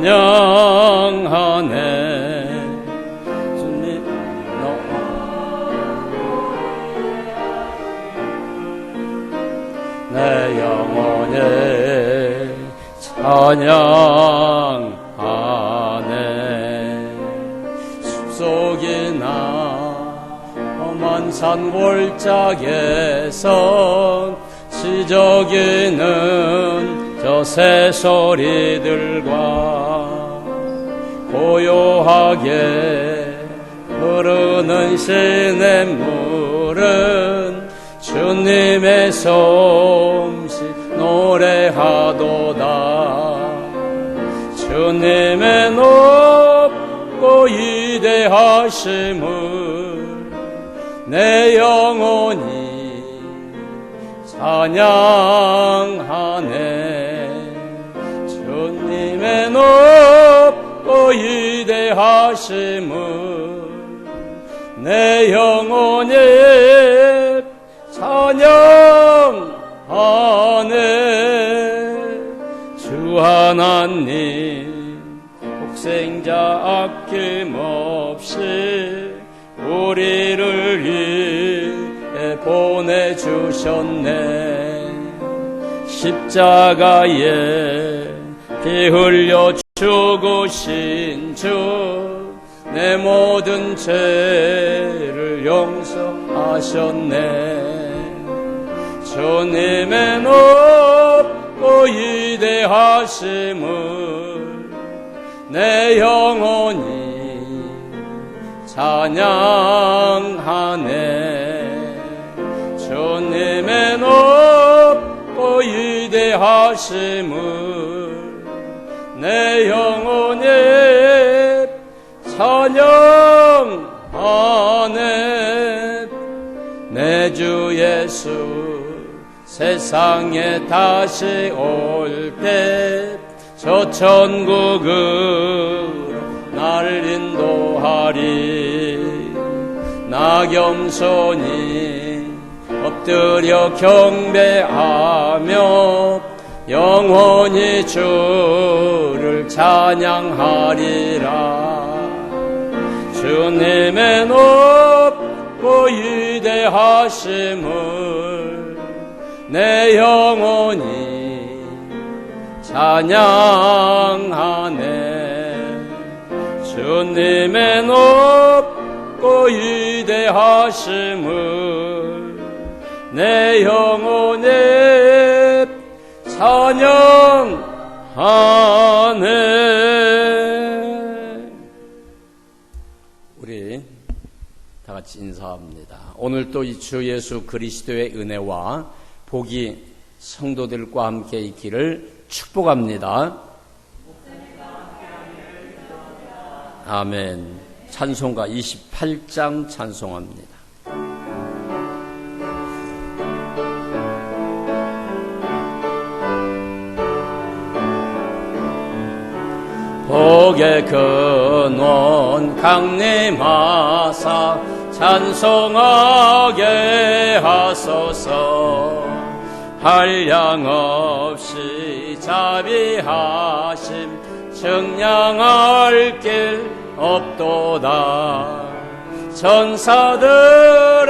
찬양하네. 주님 내 영혼이 찬양하네. 숲속이나 험한 산 골짜기에서 지저귀는 저 새소리들과 고요하게 흐르는 시냇물은 주님의 솜씨 노래하도다. 주님의 높고 위대하심을 내 영혼이 찬양하네. 주님의 높고 위대하심을 내 영혼이 찬양하네. 주 하나님 독생자 아낌없이 우리를 위해 보내주셨네. 십자가에 피 흘려 죽으신 주 내 모든 죄를 용서하셨네. 주님의 높고 위대하심을 내 영혼이 찬양하네. 주님의 높고 위대하심을 내 영혼이 찬양하네. 내 주 예수 세상에 다시 올 때 저 천국으로 날 인도하리. 나 겸손히 엎드려 경배하며 영원히 주를 찬양하리라. 주님의 높고 위대하심을 내 영혼이 찬양하네. 주님의 높고 위대하심을 내 영혼이 찬양하네. 우리 다 같이 인사합니다. 오늘 또 이 주 예수 그리스도의 은혜와 복이 성도들과 함께 있기를 축복합니다. 아멘. 찬송가 28장 찬송합니다. 복의 근원 강림하사 찬송하게 하소서. 한량없이 자비하심 증량할 길 없도다. 천사들의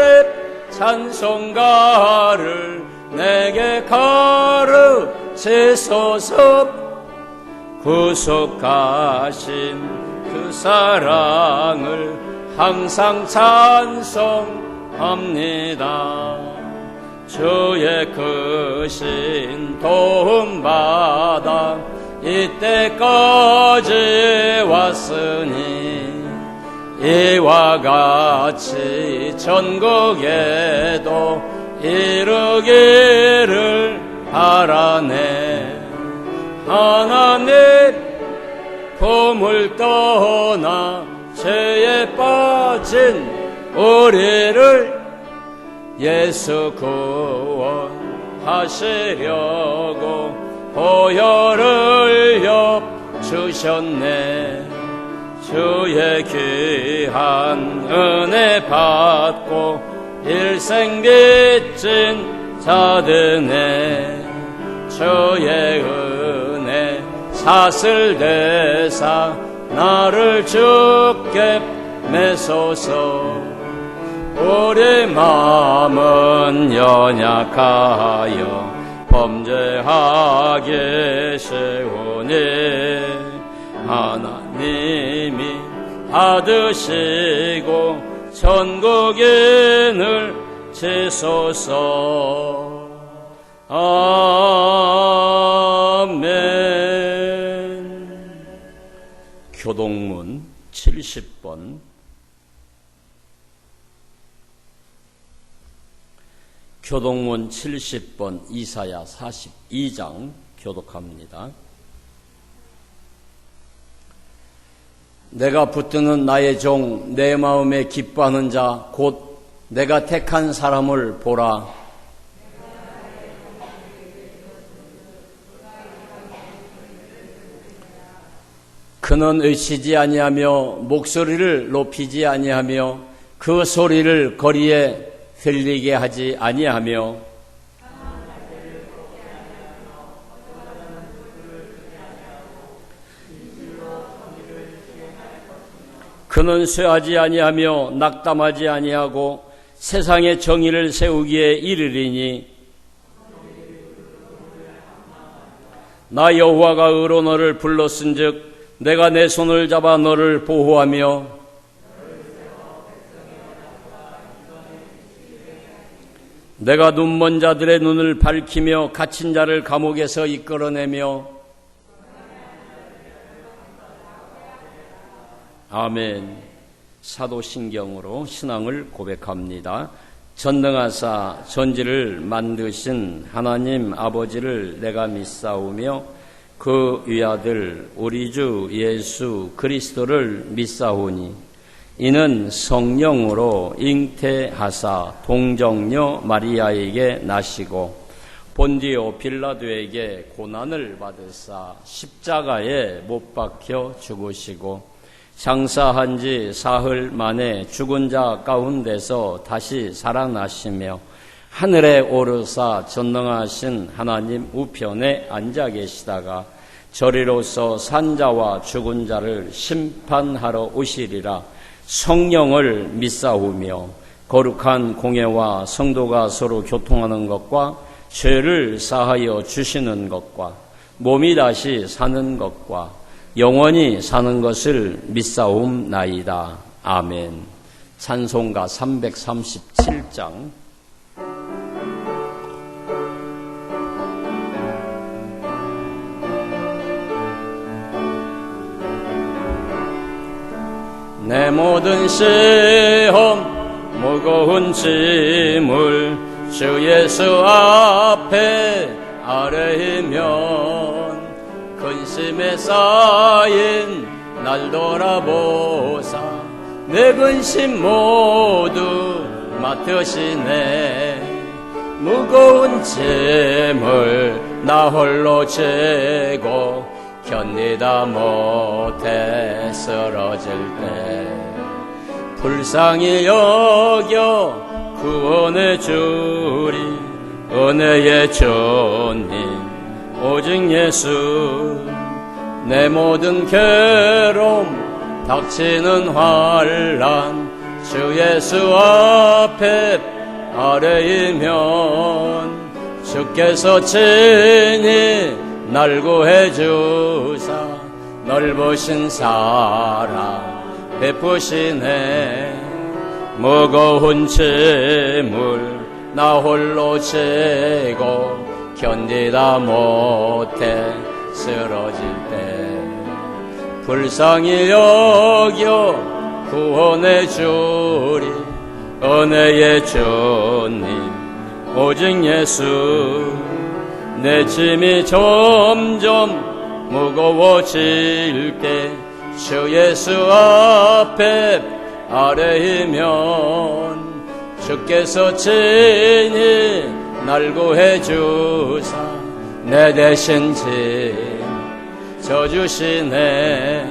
찬송가를 내게 가르치소서. 구속하신 그 사랑을 항상 찬송합니다. 주의 크신 도움받아 이때까지 왔으니 이와 같이 전국에도 이루기를 바라네. 하나님 품을 떠나 죄에 빠진 우리를 예수 구원하시려고 보혈을 주셨네. 주의 귀한 은혜 받고 일생 빚진 자드네. 주의 은혜 사슬 대사 나를 주께 매소서. 우리 마음은 연약하여 범죄하기 쉬우니 하나님이 받으시고 천국인을 지소서. 아멘. 교동문 70번. 교동문 70번 이사야 42장 교독합니다. 내가 붙드는 나의 종 내 마음에 기뻐하는 자 곧 내가 택한 사람을 보라. 그는 의치지 아니하며 목소리를 높이지 아니하며 그 소리를 거리에 들리게 하지 아니하며 그는 쇠하지 아니하며 낙담하지 아니하고 세상의 정의를 세우기에 이르리니 나 여호와가 의로 너를 불렀은즉 내가 내 손을 잡아 너를 보호하며 내가 눈먼 자들의 눈을 밝히며 갇힌 자를 감옥에서 이끌어내며 아멘. 사도신경으로 신앙을 고백합니다. 전능하사 전지를 만드신 하나님 아버지를 내가 믿사오며 그 위아들 우리 주 예수 그리스도를 믿사오니 이는 성령으로 잉태하사 동정녀 마리아에게 나시고 본디오 빌라도에게 고난을 받으사 십자가에 못 박혀 죽으시고 장사한 지 사흘 만에 죽은 자 가운데서 다시 살아나시며 하늘에 오르사 전능하신 하나님 우편에 앉아 계시다가 저리로서 산자와 죽은 자를 심판하러 오시리라. 성령을 믿사오며 거룩한 공예와 성도가 서로 교통하는 것과 죄를 사하여 주시는 것과 몸이 다시 사는 것과 영원히 사는 것을 믿사옵나이다. 아멘. 찬송가 337장. 내 모든 시험 무거운 짐을 주 예수 앞에 아뢰면 근심에 쌓인 날 돌아보사 내 근심 모두 맡으시네. 무거운 짐을 나 홀로 지고 견디다 못해 쓰러질 때 불쌍히 여겨 구원해 주리 은혜의 주님 오직 예수. 내 모든 괴로움 닥치는 환난 주 예수 앞에 아뢰이면 주께서 친히 날 구해 주사 넓으신 사랑 베푸시네. 무거운 짐을 나 홀로 지고 견디다 못해 쓰러질 때 불쌍히 여겨 구원해 주리 은혜의 주님 오직 예수. 내 짐이 점점 무거워질 때 주 예수 앞에 아뢰이면 주께서 친히 날 구해 주사 내 대신 짐 져주시네.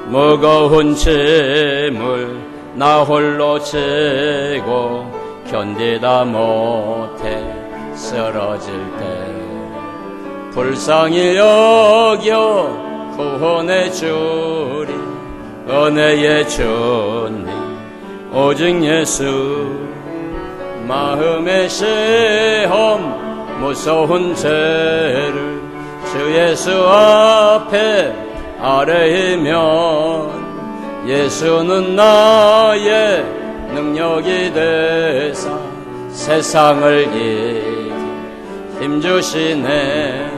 무거운 짐을 나 홀로 지고 견디다 못해 쓰러질 때 불쌍히 여겨 구원해 주리. 은혜의 주님 오직 예수. 마음의 시험 무서운 죄를 주 예수 앞에 아뢰이면 예수는 나의 능력이 되사 세상을 이기 힘주시네.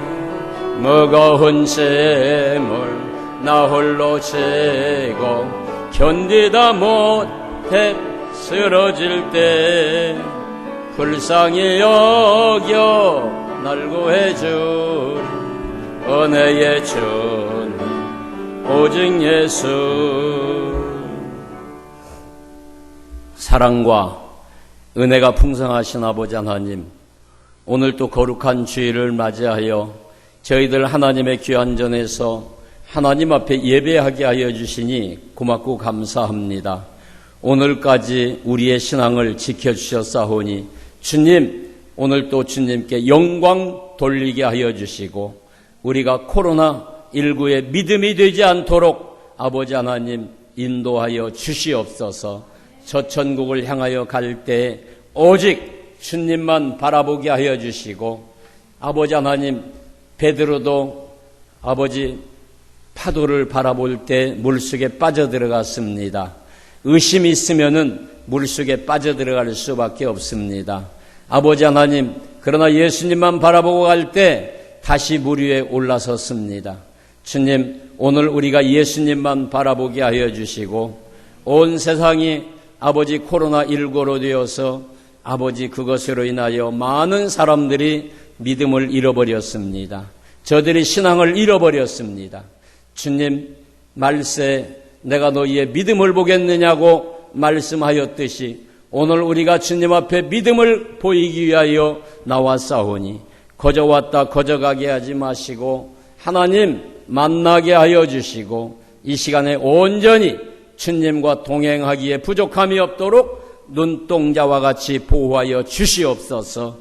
무거운 짐을 나 홀로 지고 견디다 못해 쓰러질 때 불쌍히 여겨 날 구해주리. 은혜의 주님 오직 예수. 사랑과 은혜가 풍성하신 아버지 하나님, 오늘 또 거룩한 주일을 맞이하여 저희들 하나님의 귀한 전에서 하나님 앞에 예배하게 하여 주시니 고맙고 감사합니다. 오늘까지 우리의 신앙을 지켜주셨사오니 주님, 오늘 또 주님께 영광 돌리게 하여 주시고 우리가 코로나19의 믿음이 되지 않도록 아버지 하나님 인도하여 주시옵소서. 저 천국을 향하여 갈 때 오직 주님만 바라보게 하여 주시고 아버지 하나님, 베드로도 아버지 파도를 바라볼 때 물속에 빠져들어갔습니다. 의심이 있으면은 물속에 빠져들어갈 수밖에 없습니다. 아버지 하나님, 그러나 예수님만 바라보고 갈 때 다시 물 위에 올라섰습니다. 주님, 오늘 우리가 예수님만 바라보게 하여 주시고 온 세상이 아버지 코로나19로 되어서 아버지 그것으로 인하여 많은 사람들이 믿음을 잃어버렸습니다. 저들이 신앙을 잃어버렸습니다. 주님, 말세 내가 너희의 믿음을 보겠느냐고 말씀하였듯이 오늘 우리가 주님 앞에 믿음을 보이기 위하여 나왔사오니 거저 왔다 거저 가게 하지 마시고 하나님 만나게 하여 주시고 이 시간에 온전히 주님과 동행하기에 부족함이 없도록 눈동자와 같이 보호하여 주시옵소서.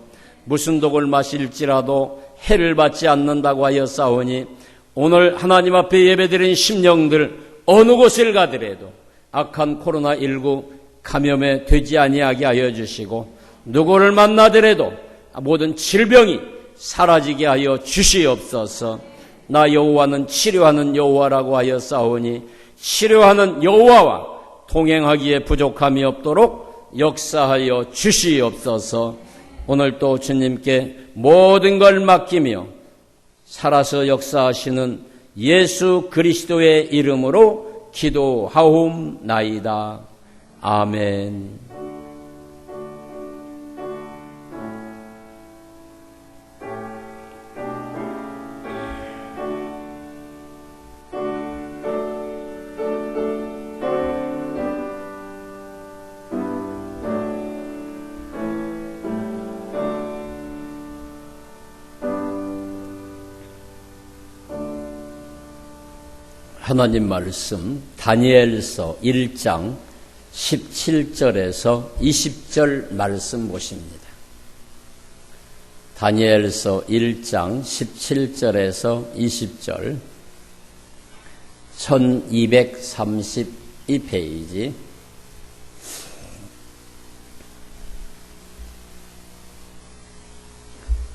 무슨 독을 마실지라도 해를 받지 않는다고 하였사오니 오늘 하나님 앞에 예배드린 심령들 어느 곳을 가더라도 악한 코로나19 감염에 되지 아니하게 하여 주시고 누구를 만나더라도 모든 질병이 사라지게 하여 주시옵소서. 나 여호와는 치료하는 여호와라고 하였사오니 치료하는 여호와와 동행하기에 부족함이 없도록 역사하여 주시옵소서. 오늘 또 주님께 모든 걸 맡기며 살아서 역사하시는 예수 그리스도의 이름으로 기도하옵나이다. 아멘. 하나님 말씀 다니엘서 1장 17절에서 20절 말씀 보십니다. 다니엘서 1장 17절에서 20절 1232페이지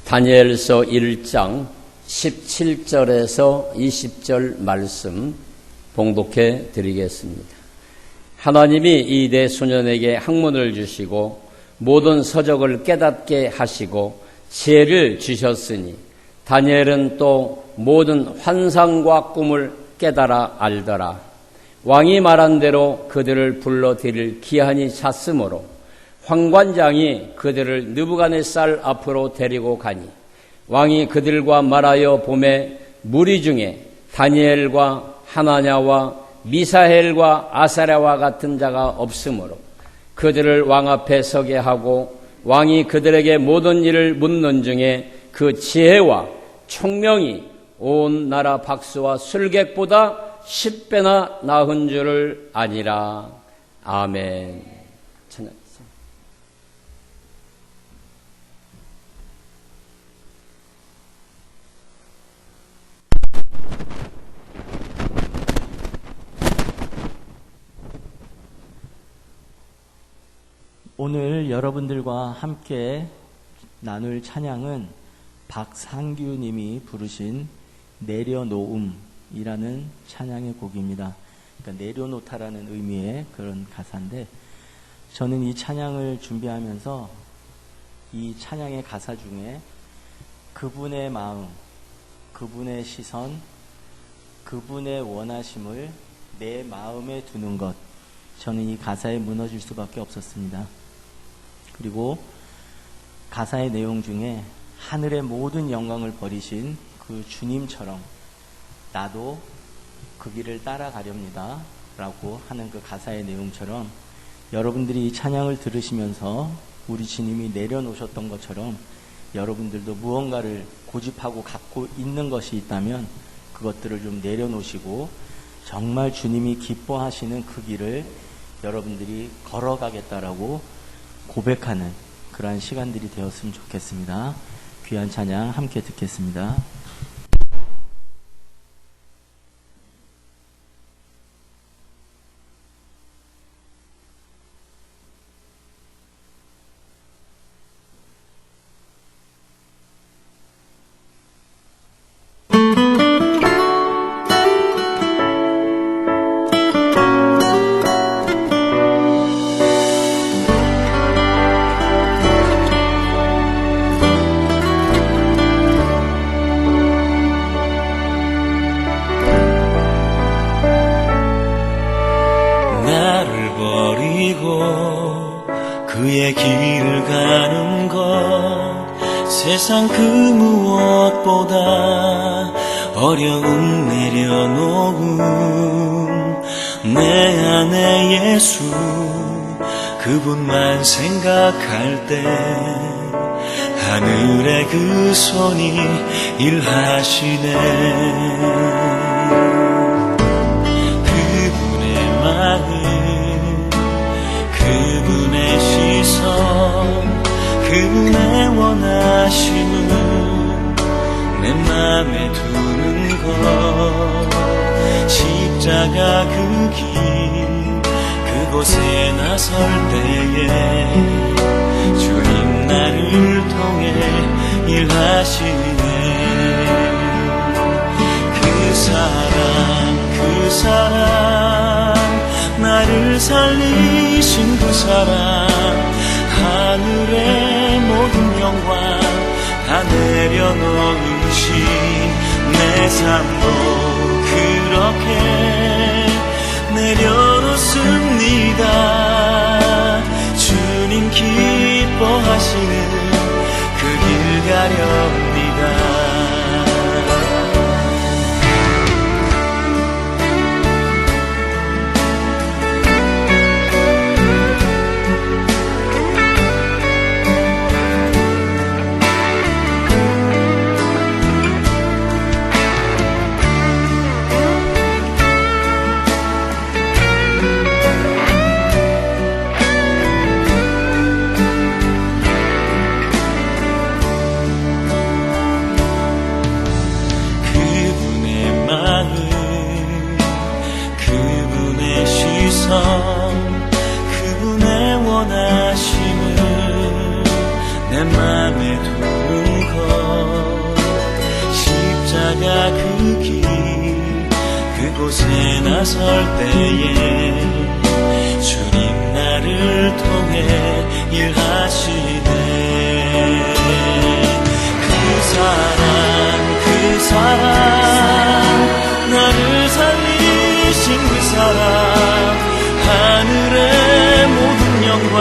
다니엘서 1장 17절에서 20절 말씀 봉독해 드리겠습니다. 하나님이 이 네 소년에게 학문을 주시고 모든 서적을 깨닫게 하시고 지혜를 주셨으니 다니엘은 또 모든 환상과 꿈을 깨달아 알더라. 왕이 말한 대로 그들을 불러들일 기한이 찼으므로 황관장이 그들을 느부갓네살 앞으로 데리고 가니 왕이 그들과 말하여 보매 무리 중에 다니엘과 하나냐와 미사엘과 아사랴와 같은 자가 없으므로 그들을 왕 앞에 서게 하고 왕이 그들에게 모든 일을 묻는 중에 그 지혜와 총명이 온 나라 박수와 술객보다 10배나 나은 줄을 아니라. 아멘. 오늘 여러분들과 함께 나눌 찬양은 박상규 님이 부르신 내려놓음이라는 찬양의 곡입니다. 그러니까 내려놓다라는 의미의 그런 가사인데, 저는 이 찬양을 준비하면서 이 찬양의 가사 중에 그분의 마음, 그분의 시선, 그분의 원하심을 내 마음에 두는 것, 저는 이 가사에 무너질 수밖에 없었습니다. 그리고 가사의 내용 중에 하늘의 모든 영광을 버리신 그 주님처럼 나도 그 길을 따라가렵니다 라고 하는 그 가사의 내용처럼, 여러분들이 이 찬양을 들으시면서 우리 주님이 내려놓으셨던 것처럼 여러분들도 무언가를 고집하고 갖고 있는 것이 있다면 그것들을 좀 내려놓으시고 정말 주님이 기뻐하시는 그 길을 여러분들이 걸어가겠다라고 고백하는 그러한 시간들이 되었으면 좋겠습니다. 귀한 찬양 함께 듣겠습니다. 그의 길을 가는 것 세상 그 무엇보다 어려움 내려놓음 내 안에 예수 그분만 생각할 때 하늘의 그 손이 일하시네. 그분의 마음 그분의 시선 그분의 원하심은 내 맘에 두는 것 십자가 그 길 그곳에 나설 때에 주님 나를 통해 일하시네. 그 사랑 나를 살리신 그 사랑 하늘의 모든 영광 다 내려놓으신 내 삶도 그렇게 내려놓습니다. 주님 기뻐하시는 그 길 가렵니다. 그분의 원하심을 내 맘에 두는 것 십자가 그 길 그곳에 나설 때에 주님 나를 통해 일하시네. 그 사랑 나를 살리신 그 사랑 하늘의 모든 영광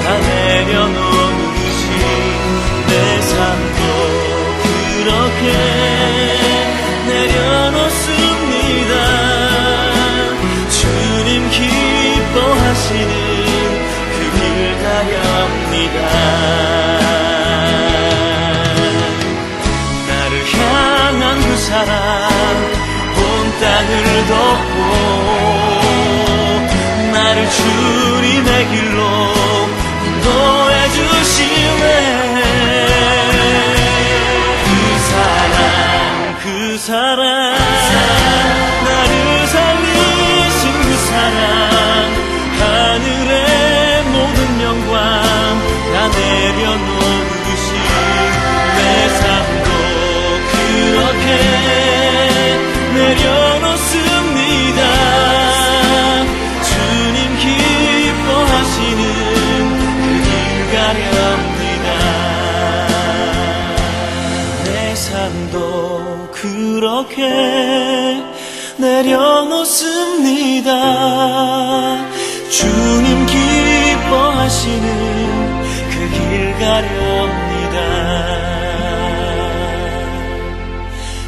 다 내려놓으신 내 삶도 그렇게 내려놓습니다. 주님 기뻐하시는 그 길 가렵니다. 나를 향한 그 사랑 온 땅을 덮고 나를 주님의 길로 인도해 주시네. 그 사랑 나를 살리신 그 사랑 하늘의 모든 영광 그렇게 내려놓습니다. 주님 기뻐하시는 그 길 가렵니다.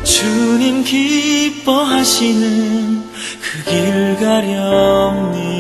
주님 기뻐하시는 그 길 가렵니다.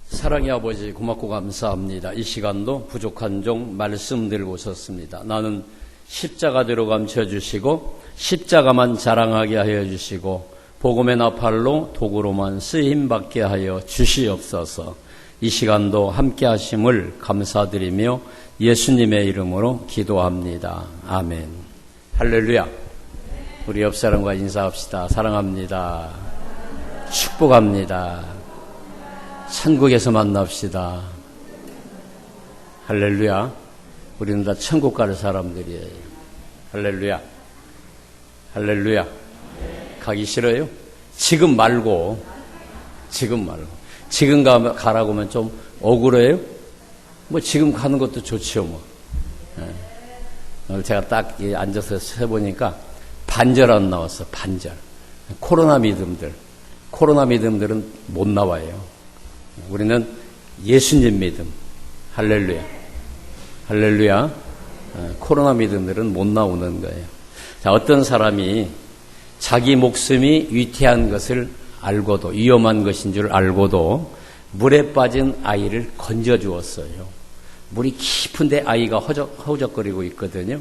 사랑의 아버지 고맙고 감사합니다. 이 시간도 부족한 종 말씀 들고 섰습니다. 나는 십자가대로 감춰주시고 십자가만 자랑하게 하여 주시고 복음의 나팔로 도구로만 쓰임받게 하여 주시옵소서. 이 시간도 함께 하심을 감사드리며 예수님의 이름으로 기도합니다. 아멘. 할렐루야. 우리 옆 사람과 인사합시다. 사랑합니다. 축복합니다. 천국에서 만납시다. 할렐루야. 우리는 다 천국 갈 사람들이에요. 할렐루야. 할렐루야. 가기 싫어요? 지금 말고. 지금 가라고 하면 좀 억울해요? 뭐 지금 가는 것도 좋지요 뭐. 오늘 제가 딱 앉아서 해보니까 반절 안 나왔어. 반절. 코로나 믿음들은 못 나와요. 우리는 예수님 믿음. 할렐루야. 할렐루야. 코로나 믿음들은 못 나오는 거예요. 자, 어떤 사람이 자기 목숨이 위태한 것을 알고도, 위험한 것인 줄 알고도 물에 빠진 아이를 건져 주었어요. 물이 깊은데 아이가 허우적거리고 있거든요.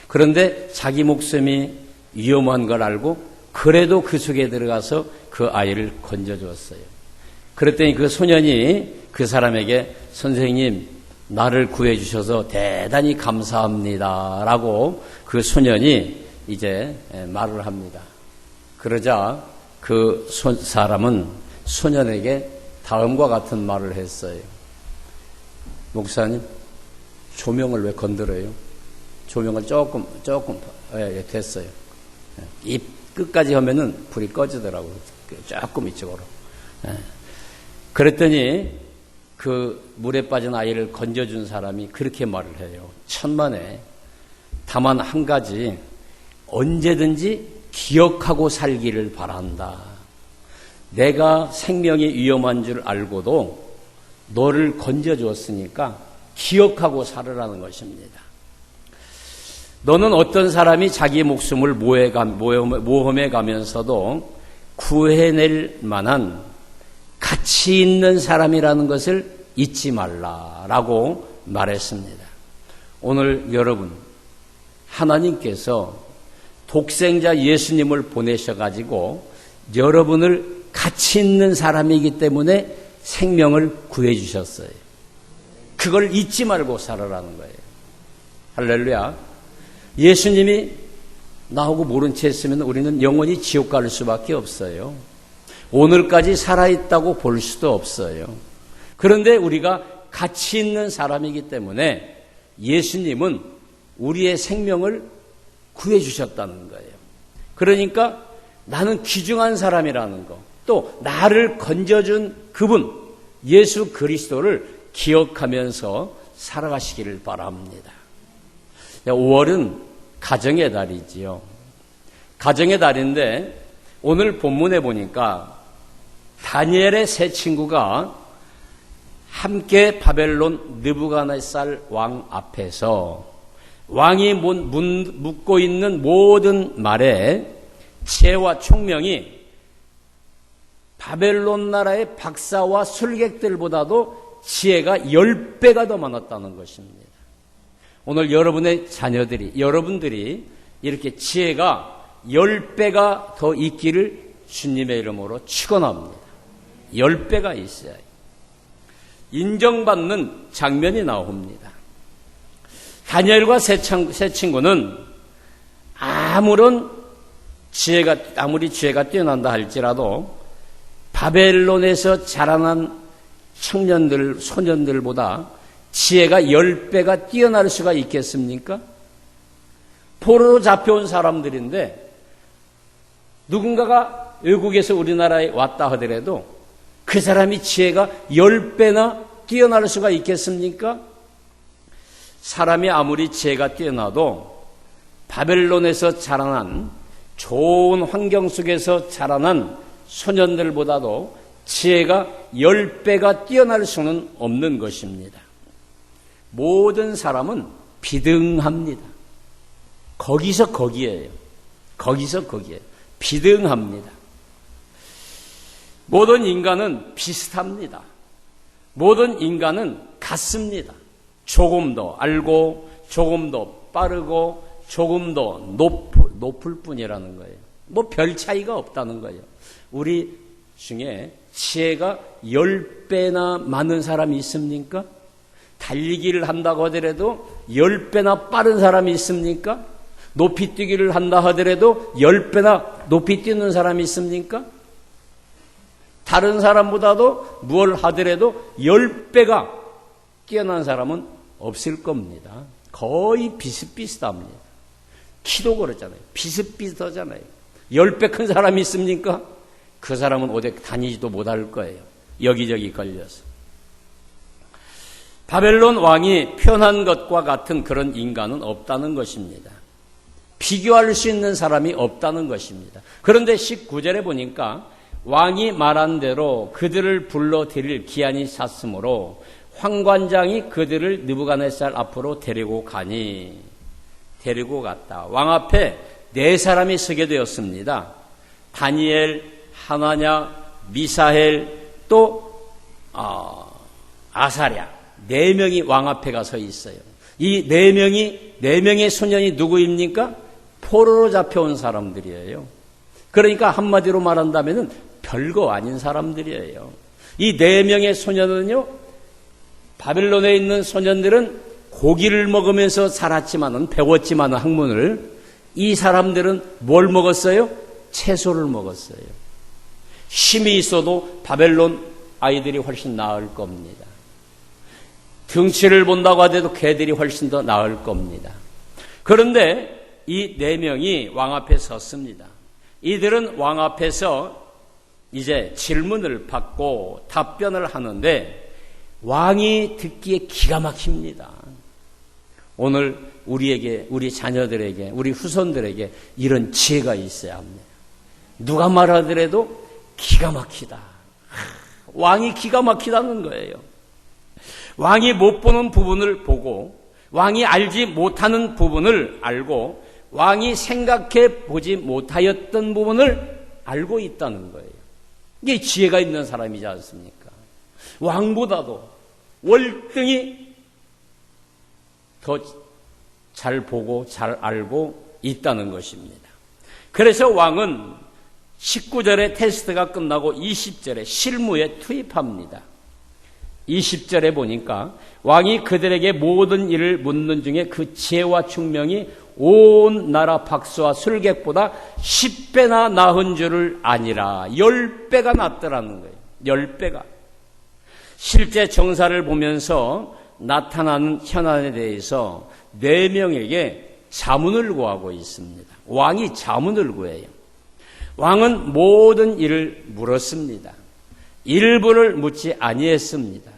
그런데 자기 목숨이 위험한 걸 알고 그래도 그 속에 들어가서 그 아이를 건져 주었어요. 그랬더니 그 소년이 그 사람에게 선생님 나를 구해 주셔서 대단히 감사합니다 라고 그 소년이 이제 말을 합니다. 그러자 그 사람은 소년에게 다음과 같은 말을 했어요. 목사님 조명을 왜 건드려요? 조명을 조금 됐어요. 입 끝까지 하면은 불이 꺼지더라고요. 조금 이쪽으로. 그랬더니 그 물에 빠진 아이를 건져준 사람이 그렇게 말을 해요. 천만에 다만 한 가지 언제든지 기억하고 살기를 바란다. 내가 생명이 위험한 줄 알고도 너를 건져주었으니까 기억하고 살으라는 것입니다. 너는 어떤 사람이 자기 목숨을 모험해 가면서도 구해낼 만한 가치 있는 사람이라는 것을 잊지 말라라고 말했습니다. 오늘 여러분, 하나님께서 독생자 예수님을 보내셔가지고 여러분을 가치 있는 사람이기 때문에 생명을 구해주셨어요. 그걸 잊지 말고 살아라는 거예요. 할렐루야. 예수님이 나하고 모른 채 했으면 우리는 영원히 지옥 갈 수밖에 없어요. 오늘까지 살아있다고 볼 수도 없어요. 그런데 우리가 가치 있는 사람이기 때문에 예수님은 우리의 생명을 구해주셨다는 거예요. 그러니까 나는 귀중한 사람이라는 거, 또 나를 건져준 그분 예수 그리스도를 기억하면서 살아가시기를 바랍니다. 5월은 가정의 달이지요. 가정의 달인데 오늘 본문에 보니까 다니엘의 세 친구가 함께 바벨론 느부갓네살 왕 앞에서 왕이 묻고 있는 모든 말에 지혜와 총명이 바벨론 나라의 박사와 술객들보다도 지혜가 10배가 더 많았다는 것입니다. 오늘 여러분의 여러분들이 이렇게 지혜가 10배가 더 있기를 주님의 이름으로 축원합니다. 10배가 있어야 인정받는 장면이 나옵니다. 다니엘과 세 친구는 아무리 지혜가 뛰어난다 할지라도 바벨론에서 자라난 소년들보다 지혜가 10배가 뛰어날 수가 있겠습니까? 포로로 잡혀온 사람들인데 누군가가 외국에서 우리나라에 왔다 하더라도 그 사람이 지혜가 10배나 뛰어날 수가 있겠습니까? 사람이 아무리 지혜가 뛰어나도 바벨론에서 자라난 좋은 환경 속에서 자라난 소년들보다도 지혜가 10배가 뛰어날 수는 없는 것입니다. 모든 사람은 비등합니다. 거기서 거기에요. 거기서 거기에요. 비등합니다. 모든 인간은 비슷합니다. 모든 인간은 같습니다. 조금 더 알고 조금 더 빠르고 조금 더 높을 뿐이라는 거예요. 뭐 별 차이가 없다는 거예요. 우리 중에 지혜가 10배나 많은 사람이 있습니까? 달리기를 한다고 하더라도 10배나 빠른 사람이 있습니까? 높이 뛰기를 한다 하더라도 10배나 높이 뛰는 사람이 있습니까? 다른 사람보다도 뭘 하더라도 10배가 뛰어난 사람은 없을 겁니다. 거의 비슷비슷합니다. 키도 그렇잖아요. 비슷비슷하잖아요. 10배 큰 사람이 있습니까? 그 사람은 어디 다니지도 못할 거예요. 여기저기 걸려서. 바벨론 왕이 표현한 것과 같은 그런 인간은 없다는 것입니다. 비교할 수 있는 사람이 없다는 것입니다. 그런데 19절에 보니까 왕이 말한 대로 그들을 불러들일 기한이 찼으므로 황관장이 그들을 느부갓네살 앞으로 데리고 가니 데리고 갔다. 왕 앞에 4사람이 서게 되었습니다. 다니엘, 하나냐, 미사엘, 또 아사랴 4명이 왕 앞에 가서 있어요. 이 4명의 소년이 누구입니까? 포로로 잡혀온 사람들이에요. 그러니까 한마디로 말한다면 별거 아닌 사람들이에요. 이 4명의 소년은요, 바벨론에 있는 소년들은 고기를 먹으면서 살았지만은, 배웠지만은 학문을, 이 사람들은 뭘 먹었어요? 채소를 먹었어요. 힘이 있어도 바벨론 아이들이 훨씬 나을 겁니다. 등치를 본다고 하더라도 걔들이 훨씬 더 나을 겁니다. 그런데 이 4명이 왕 앞에 섰습니다. 이들은 왕 앞에서 이제 질문을 받고 답변을 하는데 왕이 듣기에 기가 막힙니다. 오늘 우리에게, 우리 자녀들에게, 우리 후손들에게 이런 지혜가 있어야 합니다. 누가 말하더라도 기가 막히다. 왕이 기가 막히다는 거예요. 왕이 못 보는 부분을 보고 왕이 알지 못하는 부분을 알고 왕이 생각해 보지 못하였던 부분을 알고 있다는 거예요. 이게 지혜가 있는 사람이지 않습니까? 왕보다도 월등히 더 잘 보고 잘 알고 있다는 것입니다. 그래서 왕은 19절에 테스트가 끝나고 20절에 실무에 투입합니다. 20절에 보니까 왕이 그들에게 모든 일을 묻는 중에 그 지혜와 총명이 온 나라 박수와 술객보다 10배나 나은 줄을 아니라 10배가 낫더라는 거예요. 10배가. 실제 정사를 보면서 나타나는 현안에 대해서 4명에게 자문을 구하고 있습니다. 왕이 자문을 구해요. 왕은 모든 일을 물었습니다. 일부를 묻지 아니했습니다.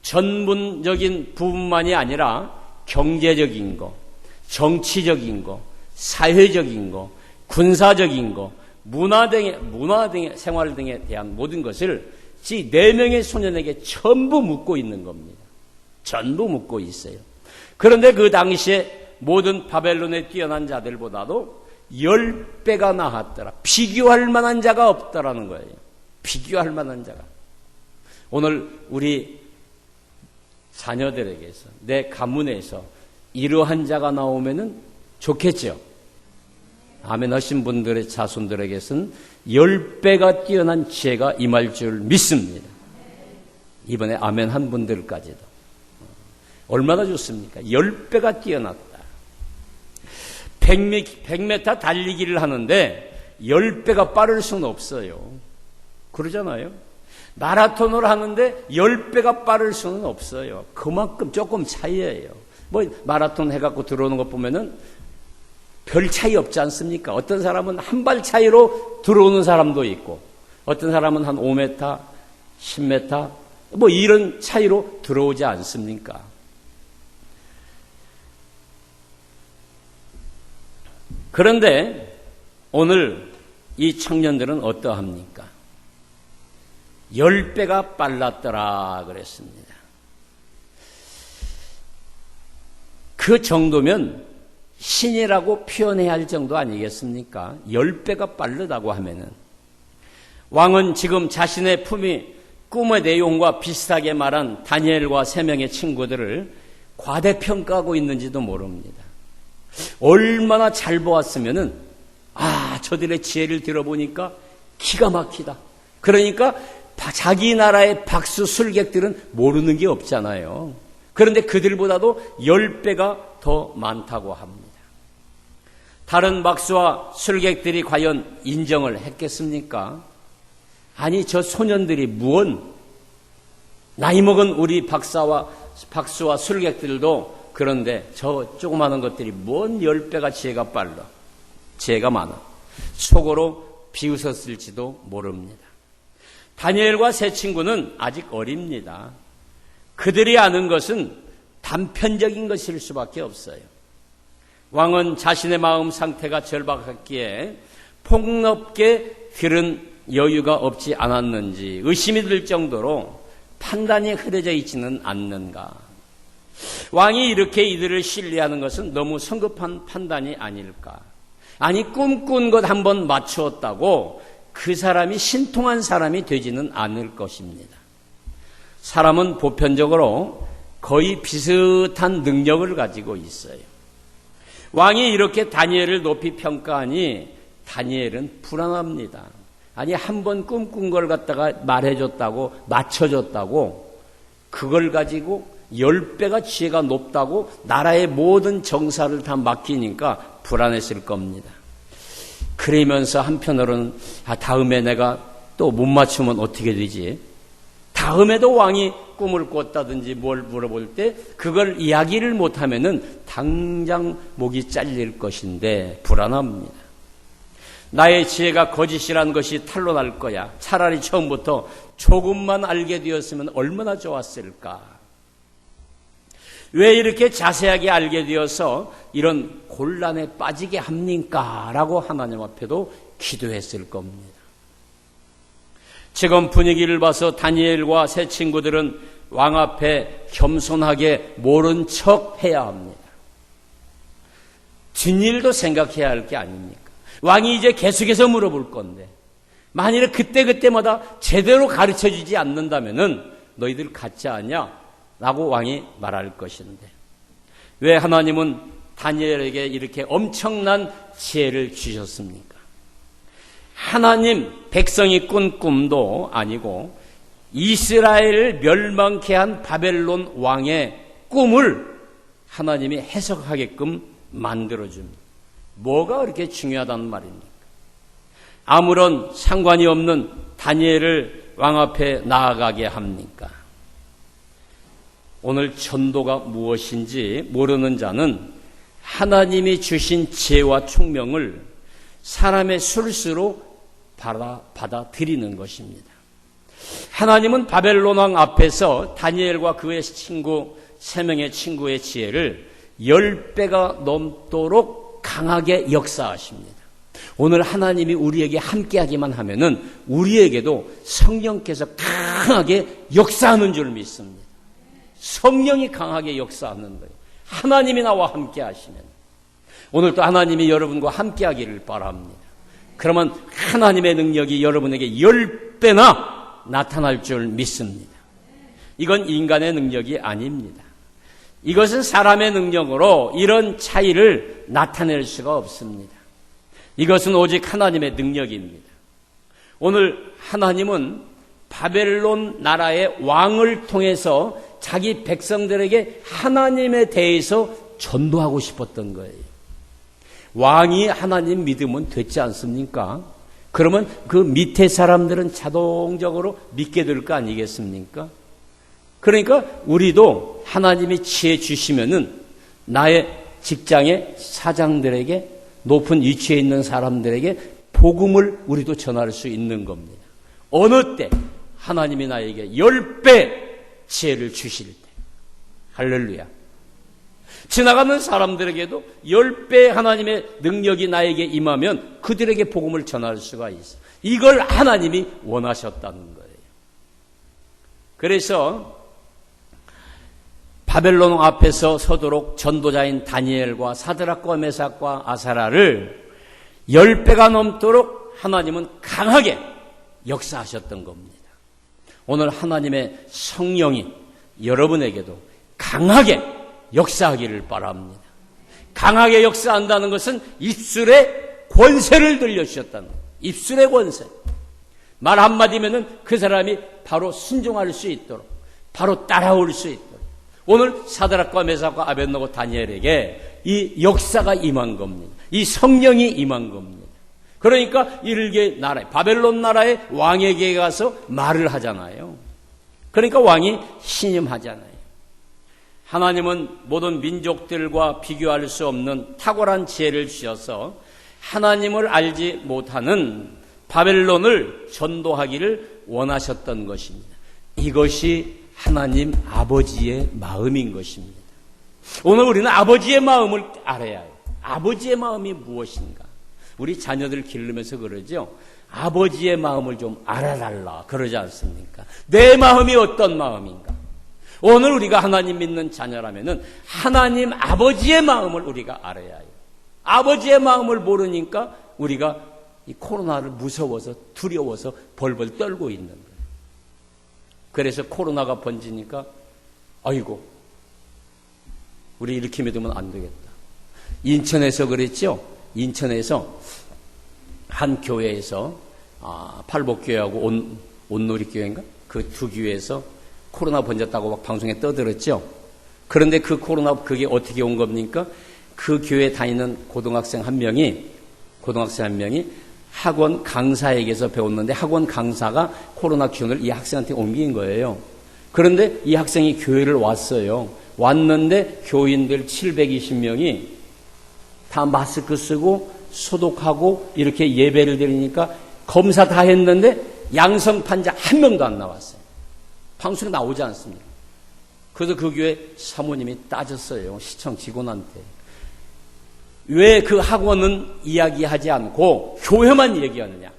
전문적인 부분만이 아니라 경제적인 거, 정치적인 거, 사회적인 거, 군사적인 거, 문화 등의 생활 등에 대한 모든 것을 이 4명의 소년에게 전부 묻고 있는 겁니다. 전부 묻고 있어요. 그런데 그 당시에 모든 바벨론에 뛰어난 자들보다도 10배가 나았더라. 비교할 만한 자가 없다라는 거예요. 비교할 만한 자가. 오늘 우리 자녀들에게서, 내 가문에서 이러한 자가 나오면은 좋겠죠. 아멘 하신 분들의 자손들에게서는 10배가 뛰어난 지혜가 임할 줄 믿습니다. 이번에 아멘 한 분들까지도. 얼마나 좋습니까? 10배가 뛰어났다. 100m 달리기를 하는데 10배가 빠를 수는 없어요. 그러잖아요. 마라톤을 하는데 10배가 빠를 수는 없어요. 그만큼 조금 차이예요. 뭐 마라톤 해갖고 들어오는 것 보면은 별 차이 없지 않습니까? 어떤 사람은 한 발 차이로 들어오는 사람도 있고 어떤 사람은 한 5m, 10m 뭐 이런 차이로 들어오지 않습니까? 그런데 오늘 이 청년들은 어떠합니까? 10배가 빨랐더라 그랬습니다. 그 정도면 신이라고 표현해야 할 정도 아니겠습니까? 10배가 빠르다고 하면은. 왕은 지금 자신의 꿈의 내용과 비슷하게 말한 다니엘과 3명의 친구들을 과대평가하고 있는지도 모릅니다. 얼마나 잘 보았으면은, 저들의 지혜를 들어보니까 기가 막히다. 그러니까 자기 나라의 박수 술객들은 모르는 게 없잖아요. 그런데 그들보다도 10배가 더 많다고 합니다. 다른 박수와 술객들이 과연 인정을 했겠습니까? 아니, 저 소년들이 나이 먹은 우리 박수와 술객들도 그런데 저 조그마한 것들이 10배가 지혜가 많아. 속으로 비웃었을지도 모릅니다. 다니엘과 세 친구는 아직 어립니다. 그들이 아는 것은 단편적인 것일 수밖에 없어요. 왕은 자신의 마음 상태가 절박했기에 폭넓게 들은 여유가 없지 않았는지 의심이 들 정도로 판단이 흐려져 있지는 않는가. 왕이 이렇게 이들을 신뢰하는 것은 너무 성급한 판단이 아닐까. 아니, 꿈꾼 것 한번 맞추었다고 그 사람이 신통한 사람이 되지는 않을 것입니다. 사람은 보편적으로 거의 비슷한 능력을 가지고 있어요. 왕이 이렇게 다니엘을 높이 평가하니 다니엘은 불안합니다. 아니, 한번 꿈꾼 걸 갖다가 말해줬다고, 맞춰줬다고, 그걸 가지고 10배가 지혜가 높다고 나라의 모든 정사를 다 맡기니까 불안했을 겁니다. 그러면서 한편으로는 다음에 내가 또 못 맞추면 어떻게 되지? 다음에도 왕이 꿈을 꿨다든지 뭘 물어볼 때 그걸 이야기를 못하면은 당장 목이 잘릴 것인데 불안합니다. 나의 지혜가 거짓이란 것이 탄로날 거야. 차라리 처음부터 조금만 알게 되었으면 얼마나 좋았을까. 왜 이렇게 자세하게 알게 되어서 이런 곤란에 빠지게 합니까? 라고 하나님 앞에도 기도했을 겁니다. 지금 분위기를 봐서 다니엘과 세 친구들은 왕 앞에 겸손하게 모른 척 해야 합니다. 뒷일도 생각해야 할 게 아닙니까? 왕이 이제 계속해서 물어볼 건데 만일에 그때마다 제대로 가르쳐주지 않는다면은 너희들 가짜 아니야? 라고 왕이 말할 것인데 왜 하나님은 다니엘에게 이렇게 엄청난 지혜를 주셨습니까? 하나님 백성이 꾼 꿈도 아니고 이스라엘을 멸망케 한 바벨론 왕의 꿈을 하나님이 해석하게끔 만들어줍니다. 뭐가 그렇게 중요하다는 말입니까? 아무런 상관이 없는 다니엘을 왕 앞에 나아가게 합니까? 오늘 전도가 무엇인지 모르는 자는 하나님이 주신 지혜와 총명을 사람의 술수로 받아들이는 것입니다. 하나님은 바벨론 왕 앞에서 다니엘과 그의 친구 3명의 친구의 지혜를 10배가 넘도록 강하게 역사하십니다. 오늘 하나님이 우리에게 함께하기만 하면은 우리에게도 성령께서 강하게 역사하는 줄 믿습니다. 성령이 강하게 역사하는 거예요. 하나님이 나와 함께 하시면. 오늘도 하나님이 여러분과 함께 하기를 바랍니다. 그러면 하나님의 능력이 여러분에게 10배나 나타날 줄 믿습니다. 이건 인간의 능력이 아닙니다. 이것은 사람의 능력으로 이런 차이를 나타낼 수가 없습니다. 이것은 오직 하나님의 능력입니다. 오늘 하나님은 바벨론 나라의 왕을 통해서 자기 백성들에게 하나님에 대해서 전도하고 싶었던 거예요. 왕이 하나님 믿으면 됐지 않습니까? 그러면 그 밑에 사람들은 자동적으로 믿게 될 거 아니겠습니까? 그러니까 우리도 하나님이 지혜 주시면은 나의 직장의 사장들에게 높은 위치에 있는 사람들에게 복음을 우리도 전할 수 있는 겁니다. 어느 때 하나님이 나에게 10배 지혜를 주실 때. 할렐루야. 지나가는 사람들에게도 10배 하나님의 능력이 나에게 임하면 그들에게 복음을 전할 수가 있어. 이걸 하나님이 원하셨다는 거예요. 그래서 바벨론 앞에서 서도록 전도자인 다니엘과 사드락과 메삭과 아사라를 10배가 넘도록 하나님은 강하게 역사하셨던 겁니다. 오늘 하나님의 성령이 여러분에게도 강하게 역사하기를 바랍니다. 강하게 역사한다는 것은 입술에 권세를 들려주셨다는 거예요. 입술의 권세. 말 한마디면은 그 사람이 바로 순종할 수 있도록, 바로 따라올 수 있도록. 오늘 사드락과 메삭과 아벳느고 다니엘에게 이 역사가 임한 겁니다. 이 성령이 임한 겁니다. 그러니까 일개 나라, 바벨론 나라의 왕에게 가서 말을 하잖아요. 그러니까 왕이 신임하잖아요. 하나님은 모든 민족들과 비교할 수 없는 탁월한 지혜를 주셔서 하나님을 알지 못하는 바벨론을 전도하기를 원하셨던 것입니다. 이것이 하나님 아버지의 마음인 것입니다. 오늘 우리는 아버지의 마음을 알아야 해요. 아버지의 마음이 무엇인가? 우리 자녀들 기르면서 그러죠. 아버지의 마음을 좀 알아달라 그러지 않습니까? 내 마음이 어떤 마음인가? 오늘 우리가 하나님 믿는 자녀라면은 하나님 아버지의 마음을 우리가 알아야 해요. 아버지의 마음을 모르니까 우리가 이 코로나를 무서워서 두려워서 벌벌 떨고 있는 거예요. 그래서 코로나가 번지니까 아이고 우리 이렇게 믿으면 안 되겠다. 인천에서 그랬죠. 인천에서 한 교회에서 팔복교회하고 온누리교회인가? 그 두 교회에서 코로나 번졌다고 막 방송에 떠들었죠. 그런데 그 코로나 그게 어떻게 온 겁니까? 그 교회 다니는 고등학생 한 명이 학원 강사에게서 배웠는데 학원 강사가 코로나 기운을 이 학생한테 옮긴 거예요. 그런데 이 학생이 교회를 왔어요. 왔는데 교인들 720명이 다 마스크 쓰고 소독하고 이렇게 예배를 드리니까 검사 다 했는데 양성 판자 한 명도 안 나왔어요. 방송에 나오지 않습니다. 그래서 그 교회 사모님이 따졌어요. 시청 직원한테. 왜 그 학원은 이야기하지 않고 교회만 얘기하느냐.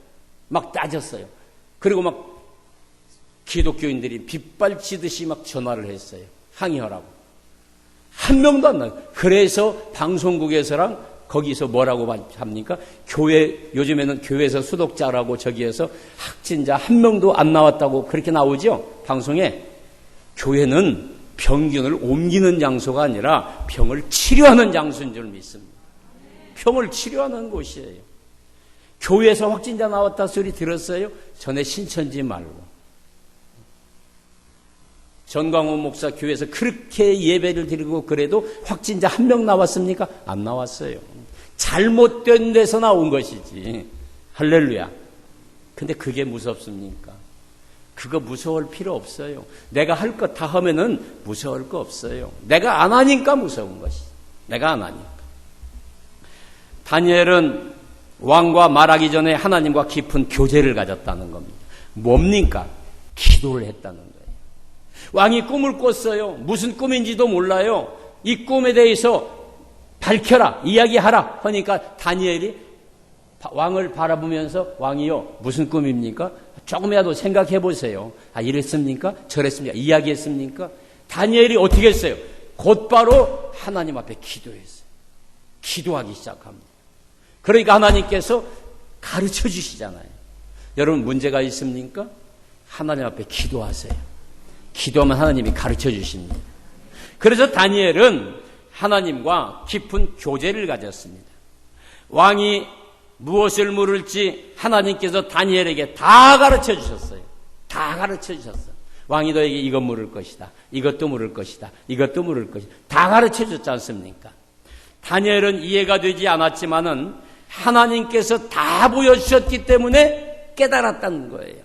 막 따졌어요. 그리고 막 기독교인들이 빗발치듯이 막 전화를 했어요. 항의하라고. 한 명도 안 나요. 그래서 방송국에서랑 거기서 뭐라고 합니까? 교회, 요즘에는 교회에서 수독자라고 저기에서 확진자 한 명도 안 나왔다고 그렇게 나오죠? 방송에. 교회는 병균을 옮기는 장소가 아니라 병을 치료하는 장소인 줄 믿습니다. 병을 치료하는 곳이에요. 교회에서 확진자 나왔다 소리 들었어요? 전에 신천지 말고. 전광호 목사 교회에서 그렇게 예배를 드리고 그래도 확진자 한 명 나왔습니까? 안 나왔어요. 잘못된 데서 나온 것이지. 할렐루야. 근데 그게 무섭습니까? 그거 무서울 필요 없어요. 내가 할 것 다 하면은 무서울 거 없어요. 내가 안 하니까 무서운 것이. 내가 안 하니까. 다니엘은 왕과 말하기 전에 하나님과 깊은 교제를 가졌다는 겁니다. 뭡니까? 기도를 했다는 거예요. 왕이 꿈을 꿨어요. 무슨 꿈인지도 몰라요. 이 꿈에 대해서 밝혀라, 이야기하라 하니까 다니엘이 왕을 바라보면서 왕이요, 무슨 꿈입니까? 조금이라도 생각해 보세요. 아, 이랬습니까? 저랬습니까? 이야기했습니까? 다니엘이 어떻게 했어요? 곧바로 하나님 앞에 기도했어요. 기도하기 시작합니다. 그러니까 하나님께서 가르쳐 주시잖아요. 여러분 문제가 있습니까? 하나님 앞에 기도하세요. 기도하면 하나님이 가르쳐 주십니다. 그래서 다니엘은 하나님과 깊은 교제를 가졌습니다. 왕이 무엇을 물을지 하나님께서 다니엘에게 다 가르쳐 주셨어요. 다 가르쳐 주셨어요. 왕이 너에게 이것 물을 것이다. 이것도 물을 것이다. 이것도 물을 것이다. 다 가르쳐 줬지 않습니까? 다니엘은 이해가 되지 않았지만은 하나님께서 다 보여주셨기 때문에 깨달았다는 거예요.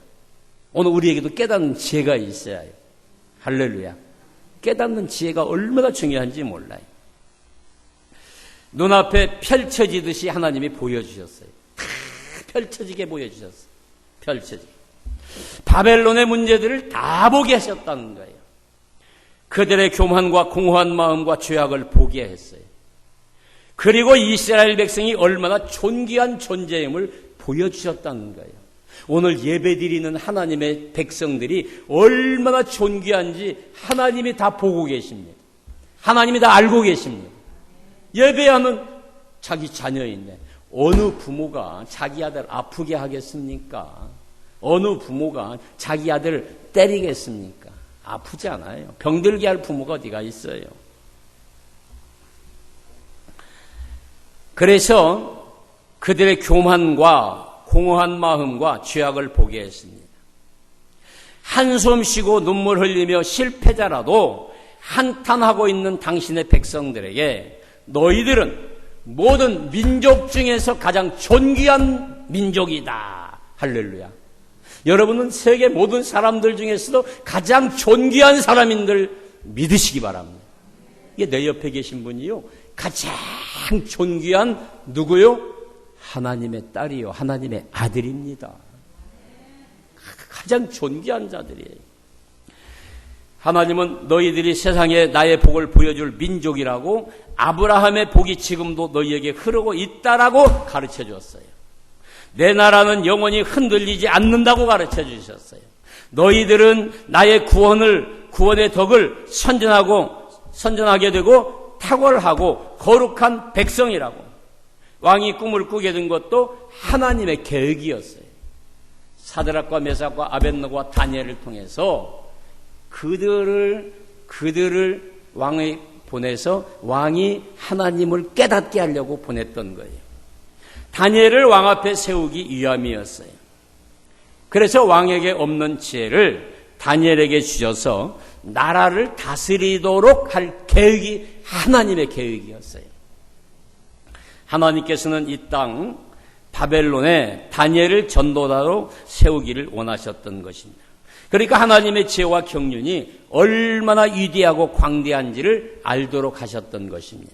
오늘 우리에게도 깨닫는 지혜가 있어야 해요. 할렐루야. 깨닫는 지혜가 얼마나 중요한지 몰라요. 눈앞에 펼쳐지듯이 하나님이 보여주셨어요. 다 펼쳐지게 보여주셨어요. 펼쳐지게. 바벨론의 문제들을 다 보게 하셨다는 거예요. 그들의 교만과 공허한 마음과 죄악을 보게 했어요. 그리고 이스라엘 백성이 얼마나 존귀한 존재임을 보여주셨다는 거예요. 오늘 예배드리는 하나님의 백성들이 얼마나 존귀한지 하나님이 다 보고 계십니다. 하나님이 다 알고 계십니다. 예배하는 자기 자녀인데 어느 부모가 자기 아들 아프게 하겠습니까? 어느 부모가 자기 아들 때리겠습니까? 아프지 않아요. 병들게 할 부모가 어디가 있어요. 그래서 그들의 교만과 공허한 마음과 죄악을 보게 했습니다. 한숨 쉬고 눈물 흘리며 실패자라도 한탄하고 있는 당신의 백성들에게 너희들은 모든 민족 중에서 가장 존귀한 민족이다. 할렐루야. 여러분은 세계 모든 사람들 중에서도 가장 존귀한 사람인 줄 믿으시기 바랍니다. 이게 내 옆에 계신 분이요. 가장 존귀한 누구요? 하나님의 딸이요. 하나님의 아들입니다. 가장 존귀한 자들이에요. 하나님은 너희들이 세상에 나의 복을 보여줄 민족이라고 아브라함의 복이 지금도 너희에게 흐르고 있다라고 가르쳐 주었어요. 내 나라는 영원히 흔들리지 않는다고 가르쳐 주셨어요. 너희들은 나의 구원의 덕을 선전하게 되고 탁월하고 거룩한 백성이라고. 왕이 꿈을 꾸게 된 것도 하나님의 계획이었어요. 사드락과 메삭과 아벳느고와 다니엘을 통해서 그들을 왕에 보내서 왕이 하나님을 깨닫게 하려고 보냈던 거예요. 다니엘을 왕 앞에 세우기 위함이었어요. 그래서 왕에게 없는 지혜를 다니엘에게 주셔서 나라를 다스리도록 할 계획이 하나님의 계획이었어요. 하나님께서는 이 땅 바벨론에 다니엘을 전도자로 세우기를 원하셨던 것입니다. 그러니까 하나님의 지혜와 경륜이 얼마나 위대하고 광대한지를 알도록 하셨던 것입니다.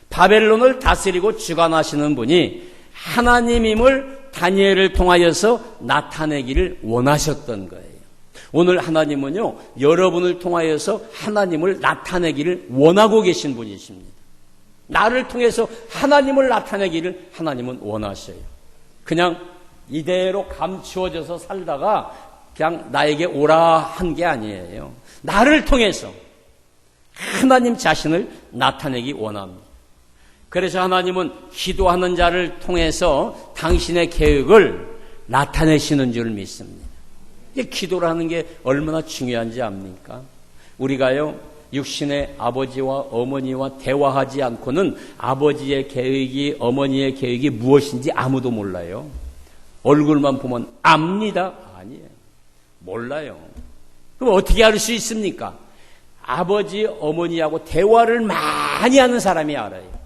바벨론을 다스리고 주관하시는 분이 하나님임을 다니엘을 통하여서 나타내기를 원하셨던 거예요. 오늘 하나님은요, 여러분을 통하여서 하나님을 나타내기를 원하고 계신 분이십니다. 나를 통해서 하나님을 나타내기를 하나님은 원하셔요. 그냥 이대로 감추어져서 살다가 그냥 나에게 오라 한 게 아니에요. 나를 통해서 하나님 자신을 나타내기 원합니다. 그래서 하나님은 기도하는 자를 통해서 당신의 계획을 나타내시는 줄 믿습니다. 기도를 하는 게 얼마나 중요한지 압니까? 우리가요, 육신의 아버지와 어머니와 대화하지 않고는 아버지의 계획이, 어머니의 계획이 무엇인지 아무도 몰라요. 얼굴만 보면 압니다. 아니에요. 몰라요. 그럼 어떻게 알 수 있습니까? 아버지, 어머니하고 대화를 많이 하는 사람이 알아요.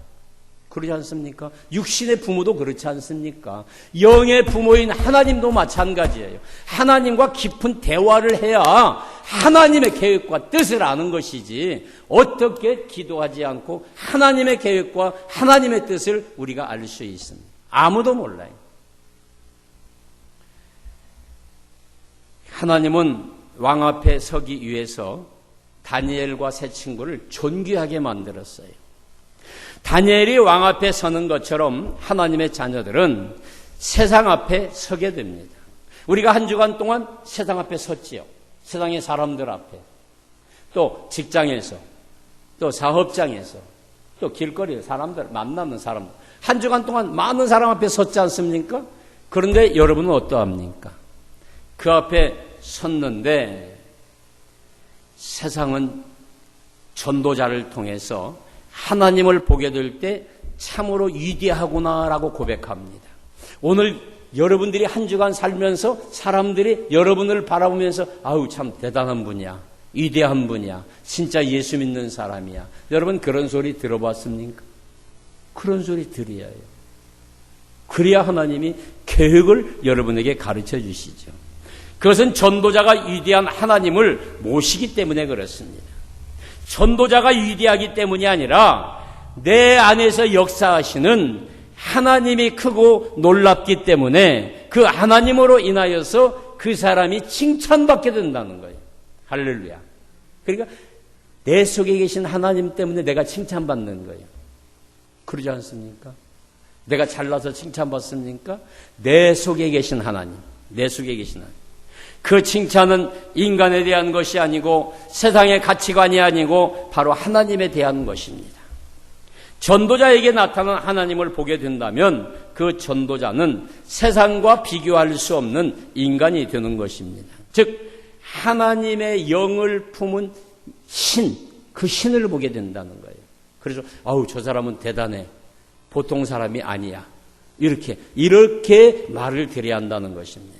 그렇지 않습니까? 육신의 부모도 그렇지 않습니까? 영의 부모인 하나님도 마찬가지예요. 하나님과 깊은 대화를 해야 하나님의 계획과 뜻을 아는 것이지, 어떻게 기도하지 않고 하나님의 계획과 하나님의 뜻을 우리가 알 수 있습니다. 아무도 몰라요. 하나님은 왕 앞에 서기 위해서 다니엘과 세 친구를 존귀하게 만들었어요. 다니엘이 왕 앞에 서는 것처럼 하나님의 자녀들은 세상 앞에 서게 됩니다. 우리가 한 주간 동안 세상 앞에 섰지요. 세상의 사람들 앞에, 또 직장에서, 또 사업장에서, 또 길거리에 사람들, 만나는 사람들, 한 주간 동안 많은 사람 앞에 섰지 않습니까? 그런데 여러분은 어떠합니까? 그 앞에 섰는데 세상은 전도자를 통해서 하나님을 보게 될 때 참으로 위대하구나라고 고백합니다. 오늘 여러분들이 한 주간 살면서 사람들이 여러분을 바라보면서 아우 참 대단한 분이야, 위대한 분이야, 진짜 예수 믿는 사람이야. 여러분 그런 소리 들어봤습니까? 그런 소리 들어야 해요. 그래야 하나님이 계획을 여러분에게 가르쳐 주시죠. 그것은 전도자가 위대한 하나님을 모시기 때문에 그렇습니다. 전도자가 위대하기 때문이 아니라 내 안에서 역사하시는 하나님이 크고 놀랍기 때문에 그 하나님으로 인하여서 그 사람이 칭찬받게 된다는 거예요. 할렐루야. 그러니까 내 속에 계신 하나님 때문에 내가 칭찬받는 거예요. 그러지 않습니까? 내가 잘나서 칭찬받습니까? 내 속에 계신 하나님, 내 속에 계신 하나님. 그 칭찬은 인간에 대한 것이 아니고 세상의 가치관이 아니고 바로 하나님에 대한 것입니다. 전도자에게 나타난 하나님을 보게 된다면 그 전도자는 세상과 비교할 수 없는 인간이 되는 것입니다. 즉 하나님의 영을 품은 신, 그 신을 보게 된다는 거예요. 그래서 아우 저 사람은 대단해. 보통 사람이 아니야. 이렇게 말을 드려야 한다는 것입니다.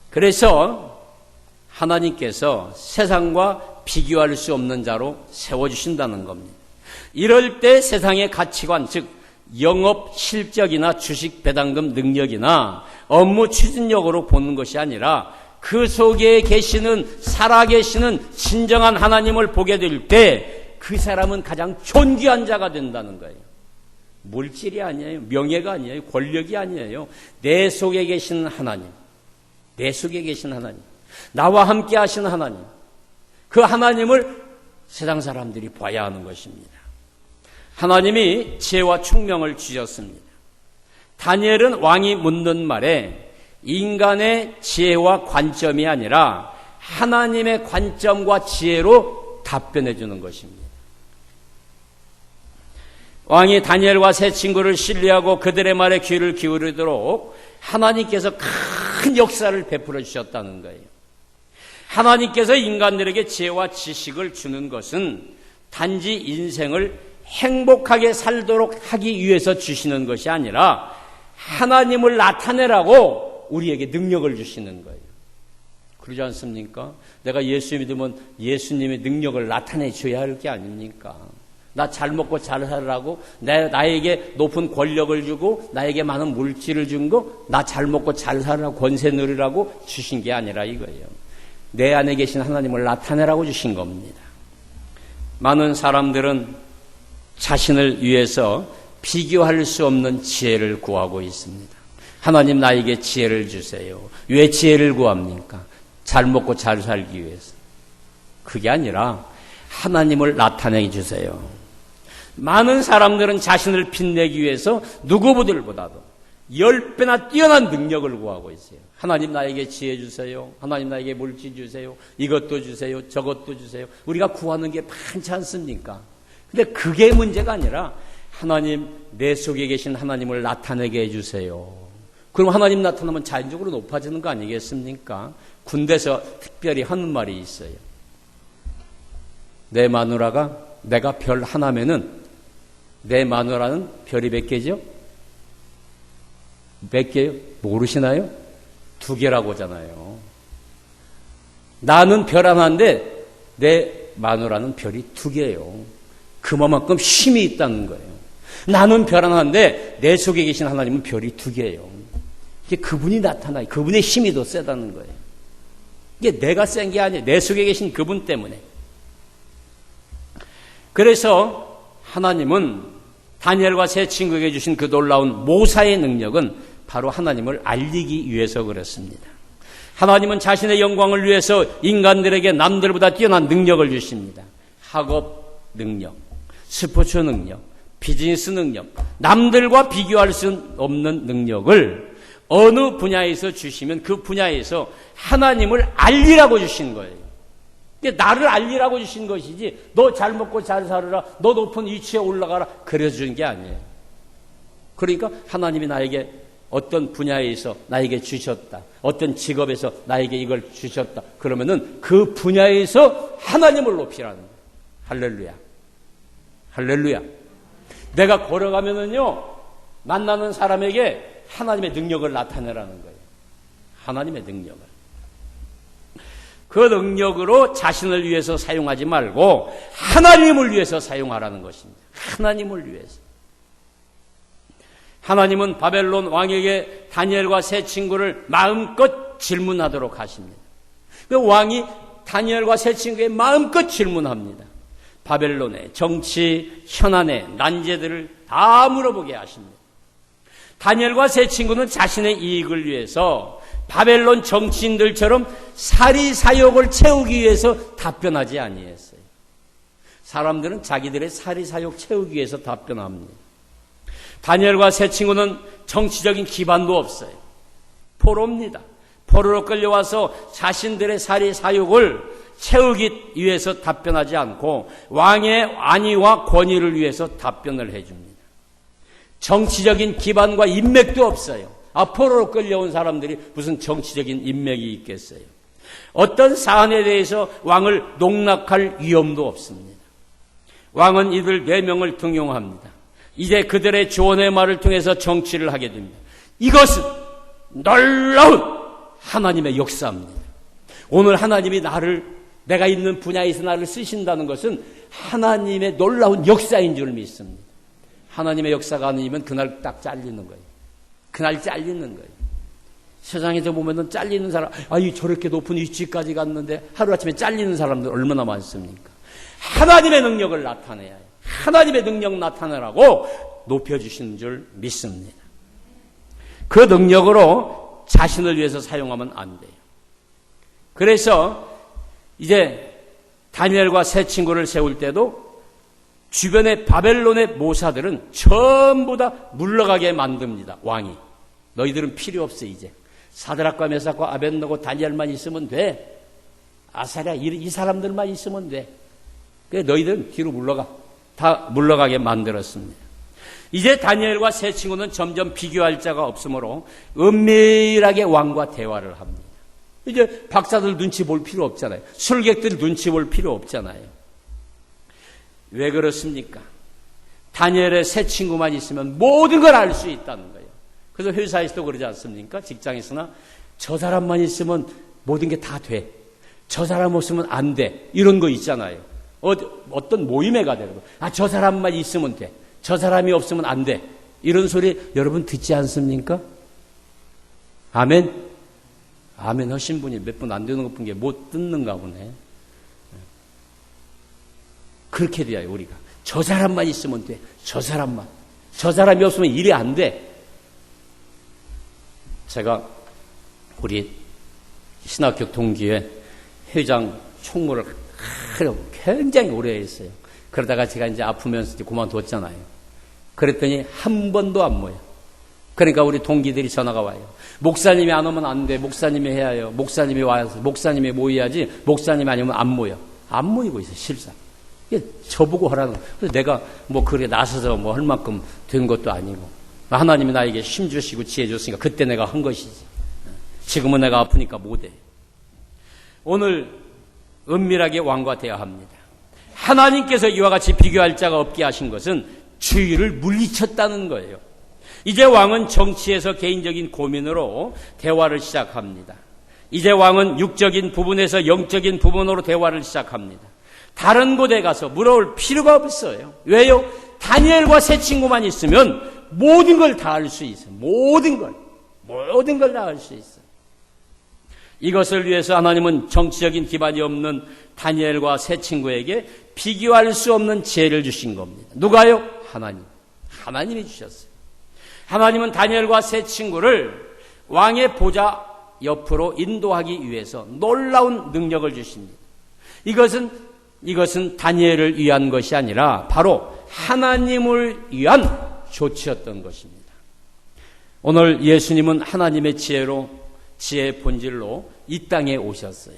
그래서 하나님께서 세상과 비교할 수 없는 자로 세워주신다는 겁니다. 이럴 때 세상의 가치관, 즉 영업 실적이나 주식 배당금 능력이나 업무 추진력으로 보는 것이 아니라 그 속에 계시는 살아계시는 진정한 하나님을 보게 될 때 그 사람은 가장 존귀한 자가 된다는 거예요. 물질이 아니에요. 명예가 아니에요. 권력이 아니에요. 내 속에 계신 하나님, 내 속에 계신 하나님, 나와 함께 하신 하나님, 그 하나님을 세상 사람들이 봐야 하는 것입니다. 하나님이 지혜와 총명을 주셨습니다. 다니엘은 왕이 묻는 말에 인간의 지혜와 관점이 아니라 하나님의 관점과 지혜로 답변해 주는 것입니다. 왕이 다니엘과 세 친구를 신뢰하고 그들의 말에 귀를 기울이도록 하나님께서 큰 역사를 베풀어 주셨다는 거예요. 하나님께서 인간들에게 지혜와 지식을 주는 것은 단지 인생을 행복하게 살도록 하기 위해서 주시는 것이 아니라 하나님을 나타내라고 우리에게 능력을 주시는 거예요. 그러지 않습니까? 내가 예수 믿으면 예수님의 능력을 나타내 줘야 할 게 아닙니까? 나 잘 먹고 잘 살라고 나에게 높은 권력을 주고 나에게 많은 물질을 준 거 나 잘 먹고 잘 살라고 권세 누리라고 주신 게 아니라 이거예요. 내 안에 계신 하나님을 나타내라고 주신 겁니다. 많은 사람들은 자신을 위해서 비교할 수 없는 지혜를 구하고 있습니다. 하나님 나에게 지혜를 주세요. 왜 지혜를 구합니까? 잘 먹고 잘 살기 위해서. 그게 아니라 하나님을 나타내게 주세요. 많은 사람들은 자신을 빛내기 위해서 누구보다도 10배나 뛰어난 능력을 구하고 있어요. 하나님 나에게 지혜 주세요. 하나님 나에게 물질 주세요. 이것도 주세요. 저것도 주세요. 우리가 구하는 게 많지 않습니까? 근데 그게 문제가 아니라 하나님 내 속에 계신 하나님을 나타내게 해주세요. 그럼 하나님 나타나면 자연적으로 높아지는 거 아니겠습니까? 군대에서 특별히 하는 말이 있어요. 내 마누라가 내가 별 하나면은 내 마누라는 별이 몇 개죠? 몇 개요? 모르시나요? 2개라고 하잖아요. 나는 별 하나인데 내 마누라는 별이 2개예요. 그만큼 힘이 있다는 거예요. 나는 별 하나인데 내 속에 계신 하나님은 별이 2개예요. 이게 그분이 나타나요. 그분의 힘이 더 세다는 거예요. 이게 내가 센 게 아니에요. 내 속에 계신 그분 때문에. 그래서 하나님은 다니엘과 세 친구에게 주신 그 놀라운 모사의 능력은 바로 하나님을 알리기 위해서 그렇습니다. 하나님은 자신의 영광을 위해서 인간들에게 남들보다 뛰어난 능력을 주십니다. 학업 능력, 스포츠 능력, 비즈니스 능력, 남들과 비교할 수 없는 능력을 어느 분야에서 주시면 그 분야에서 하나님을 알리라고 주신 거예요. 나를 알리라고 주신 것이지 너 잘 먹고 잘 살아라, 너 높은 위치에 올라가라 그래서 주는 게 아니에요. 그러니까 하나님이 나에게 어떤 분야에서 나에게 주셨다, 어떤 직업에서 나에게 이걸 주셨다 그러면은 그 분야에서 하나님을 높이라는 거예요. 할렐루야, 할렐루야. 내가 걸어가면은요 만나는 사람에게 하나님의 능력을 나타내라는 거예요. 하나님의 능력을. 그 능력으로 자신을 위해서 사용하지 말고 하나님을 위해서 사용하라는 것입니다. 하나님을 위해서. 하나님은 바벨론 왕에게 다니엘과 세 친구를 마음껏 질문하도록 하십니다. 그 왕이 다니엘과 세 친구에 마음껏 질문합니다. 바벨론의 정치, 현안의 난제들을 다 물어보게 하십니다. 다니엘과 세 친구는 자신의 이익을 위해서 바벨론 정치인들처럼 사리사욕을 채우기 위해서 답변하지 아니했어요. 사람들은 자기들의 사리사욕 채우기 위해서 답변합니다. 다니엘과 세 친구는 정치적인 기반도 없어요. 포로입니다. 포로로 끌려와서 자신들의 사리사욕을 채우기 위해서 답변하지 않고 왕의 안위와 권위를 위해서 답변을 해줍니다. 정치적인 기반과 인맥도 없어요. 포로로 끌려온 사람들이 무슨 정치적인 인맥이 있겠어요. 어떤 사안에 대해서 왕을 농락할 위험도 없습니다. 왕은 이들 4명을 등용합니다. 이제 그들의 조언의 말을 통해서 정치를 하게 됩니다. 이것은 놀라운 하나님의 역사입니다. 오늘 하나님이 내가 있는 분야에서 나를 쓰신다는 것은 하나님의 놀라운 역사인 줄 믿습니다. 하나님의 역사가 아니면 그날 딱 잘리는 거예요. 그날 잘리는 거예요. 세상에서 보면은 잘리는 사람, 저렇게 높은 위치까지 갔는데 하루아침에 잘리는 사람들 얼마나 많습니까? 하나님의 능력을 나타내야 해요. 하나님의 능력 나타내라고 높여주시는 줄 믿습니다. 그 능력으로 자신을 위해서 사용하면 안 돼요. 그래서 이제 다니엘과 세 친구를 세울 때도 주변의 바벨론의 모사들은 전부 다 물러가게 만듭니다. 왕이. 너희들은 필요 없어 이제. 사드락과 메삭과 아벳느고 다니엘만 있으면 돼. 아사랴 이 사람들만 있으면 돼. 그래 너희들은 뒤로 물러가. 다 물러가게 만들었습니다. 이제 다니엘과 세 친구는 점점 비교할 자가 없으므로 은밀하게 왕과 대화를 합니다. 이제 박사들 눈치 볼 필요 없잖아요. 술객들 눈치 볼 필요 없잖아요. 왜 그렇습니까? 다니엘의 세 친구만 있으면 모든 걸 알 수 있다는 거예요. 그래서 회사에서도 그러지 않습니까? 직장에서나 저 사람만 있으면 모든 게 다 돼. 저 사람 없으면 안 돼. 이런 거 있잖아요. 어떤 모임에 가더라도 저 사람만 있으면 돼. 저 사람이 없으면 안 돼. 이런 소리 여러분 듣지 않습니까? 아멘? 아멘 하신 분이 몇 분 안 되는 것 본 게 못 듣는가 보네. 그렇게 돼요, 우리가. 저 사람만 있으면 돼. 저 사람만. 저 사람이 없으면 일이 안 돼. 제가 우리 신학교 동기회 회장 총무를 굉장히 오래 했어요. 그러다가 제가 이제 아프면서 이제 그만뒀잖아요. 그랬더니 한 번도 안 모여. 그러니까 우리 동기들이 전화가 와요. 목사님이 안 오면 안 돼. 목사님이 해야 해요. 목사님이 와서 목사님이 모여야지. 목사님이 아니면 안 모여. 안 모이고 있어, 실상. 이게 저보고 하라는 거예요. 그래서 내가 그렇게 나서서 할 만큼 된 것도 아니고. 하나님이 나에게 힘 주시고 지혜 줬으니까 그때 내가 한 것이지. 지금은 내가 아프니까 못 해. 오늘 은밀하게 왕과 대화합니다. 하나님께서 이와 같이 비교할 자가 없게 하신 것은 주의를 물리쳤다는 거예요. 이제 왕은 정치에서 개인적인 고민으로 대화를 시작합니다. 이제 왕은 육적인 부분에서 영적인 부분으로 대화를 시작합니다. 다른 곳에 가서 물어볼 필요가 없어요. 왜요? 다니엘과 세 친구만 있으면 모든 걸 다 알 수 있어요. 모든 걸 다 알 수 있어요. 이것을 위해서 하나님은 정치적인 기반이 없는 다니엘과 세 친구에게 비교할 수 없는 지혜를 주신 겁니다. 누가요? 하나님이 주셨어요. 하나님은 다니엘과 세 친구를 왕의 보좌 옆으로 인도하기 위해서 놀라운 능력을 주십니다. 이것은 다니엘을 위한 것이 아니라 바로 하나님을 위한 조치였던 것입니다. 오늘 예수님은 하나님의 지혜의 본질로 이 땅에 오셨어요.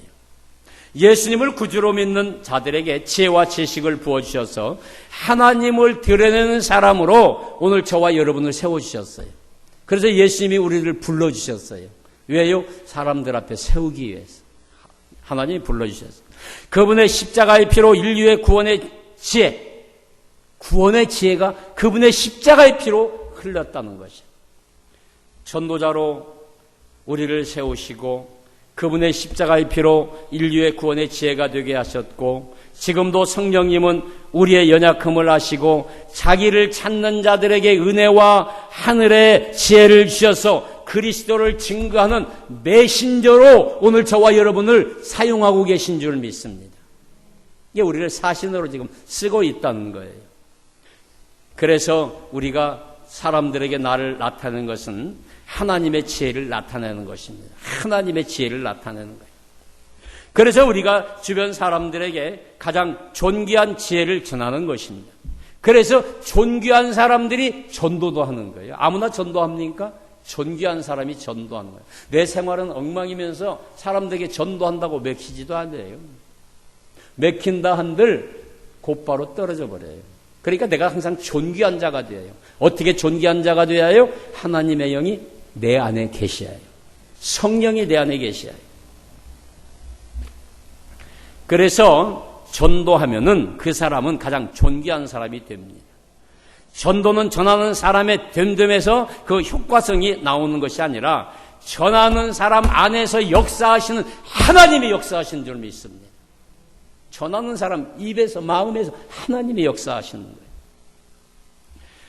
예수님을 구주로 믿는 자들에게 지혜와 지식을 부어주셔서 하나님을 드러내는 사람으로 오늘 저와 여러분을 세워주셨어요. 그래서 예수님이 우리를 불러주셨어요. 왜요? 사람들 앞에 세우기 위해서. 하나님이 불러주셨어요. 그분의 십자가의 피로 인류의 구원의 지혜가 그분의 십자가의 피로 흘렀다는 것이에요. 전도자로 우리를 세우시고 그분의 십자가의 피로 인류의 구원의 지혜가 되게 하셨고 지금도 성령님은 우리의 연약함을 아시고 자기를 찾는 자들에게 은혜와 하늘의 지혜를 주셔서 그리스도를 증거하는 메신저로 오늘 저와 여러분을 사용하고 계신 줄 믿습니다. 이게 우리를 사신으로 지금 쓰고 있다는 거예요. 그래서 우리가 사람들에게 나를 나타내는 것은 하나님의 지혜를 나타내는 것입니다. 하나님의 지혜를 나타내는 거예요. 그래서 우리가 주변 사람들에게 가장 존귀한 지혜를 전하는 것입니다. 그래서 존귀한 사람들이 전도도 하는 거예요. 아무나 전도합니까? 존귀한 사람이 전도하는 거예요. 내 생활은 엉망이면서 사람들에게 전도한다고 맥히지도 않아요. 맥힌다 한들 곧바로 떨어져 버려요. 그러니까 내가 항상 존귀한 자가 되어요. 어떻게 존귀한 자가 되어요? 하나님의 영이 내 안에 계셔야 해요. 성령이 내 안에 계셔야 해요. 그래서 전도하면은 그 사람은 가장 존귀한 사람이 됩니다. 전도는 전하는 사람의 됨됨에서 그 효과성이 나오는 것이 아니라 전하는 사람 안에서 역사하시는 하나님의 역사하시는 줄 믿습니다. 전하는 사람 입에서 마음에서 하나님의 역사하시는 거예요.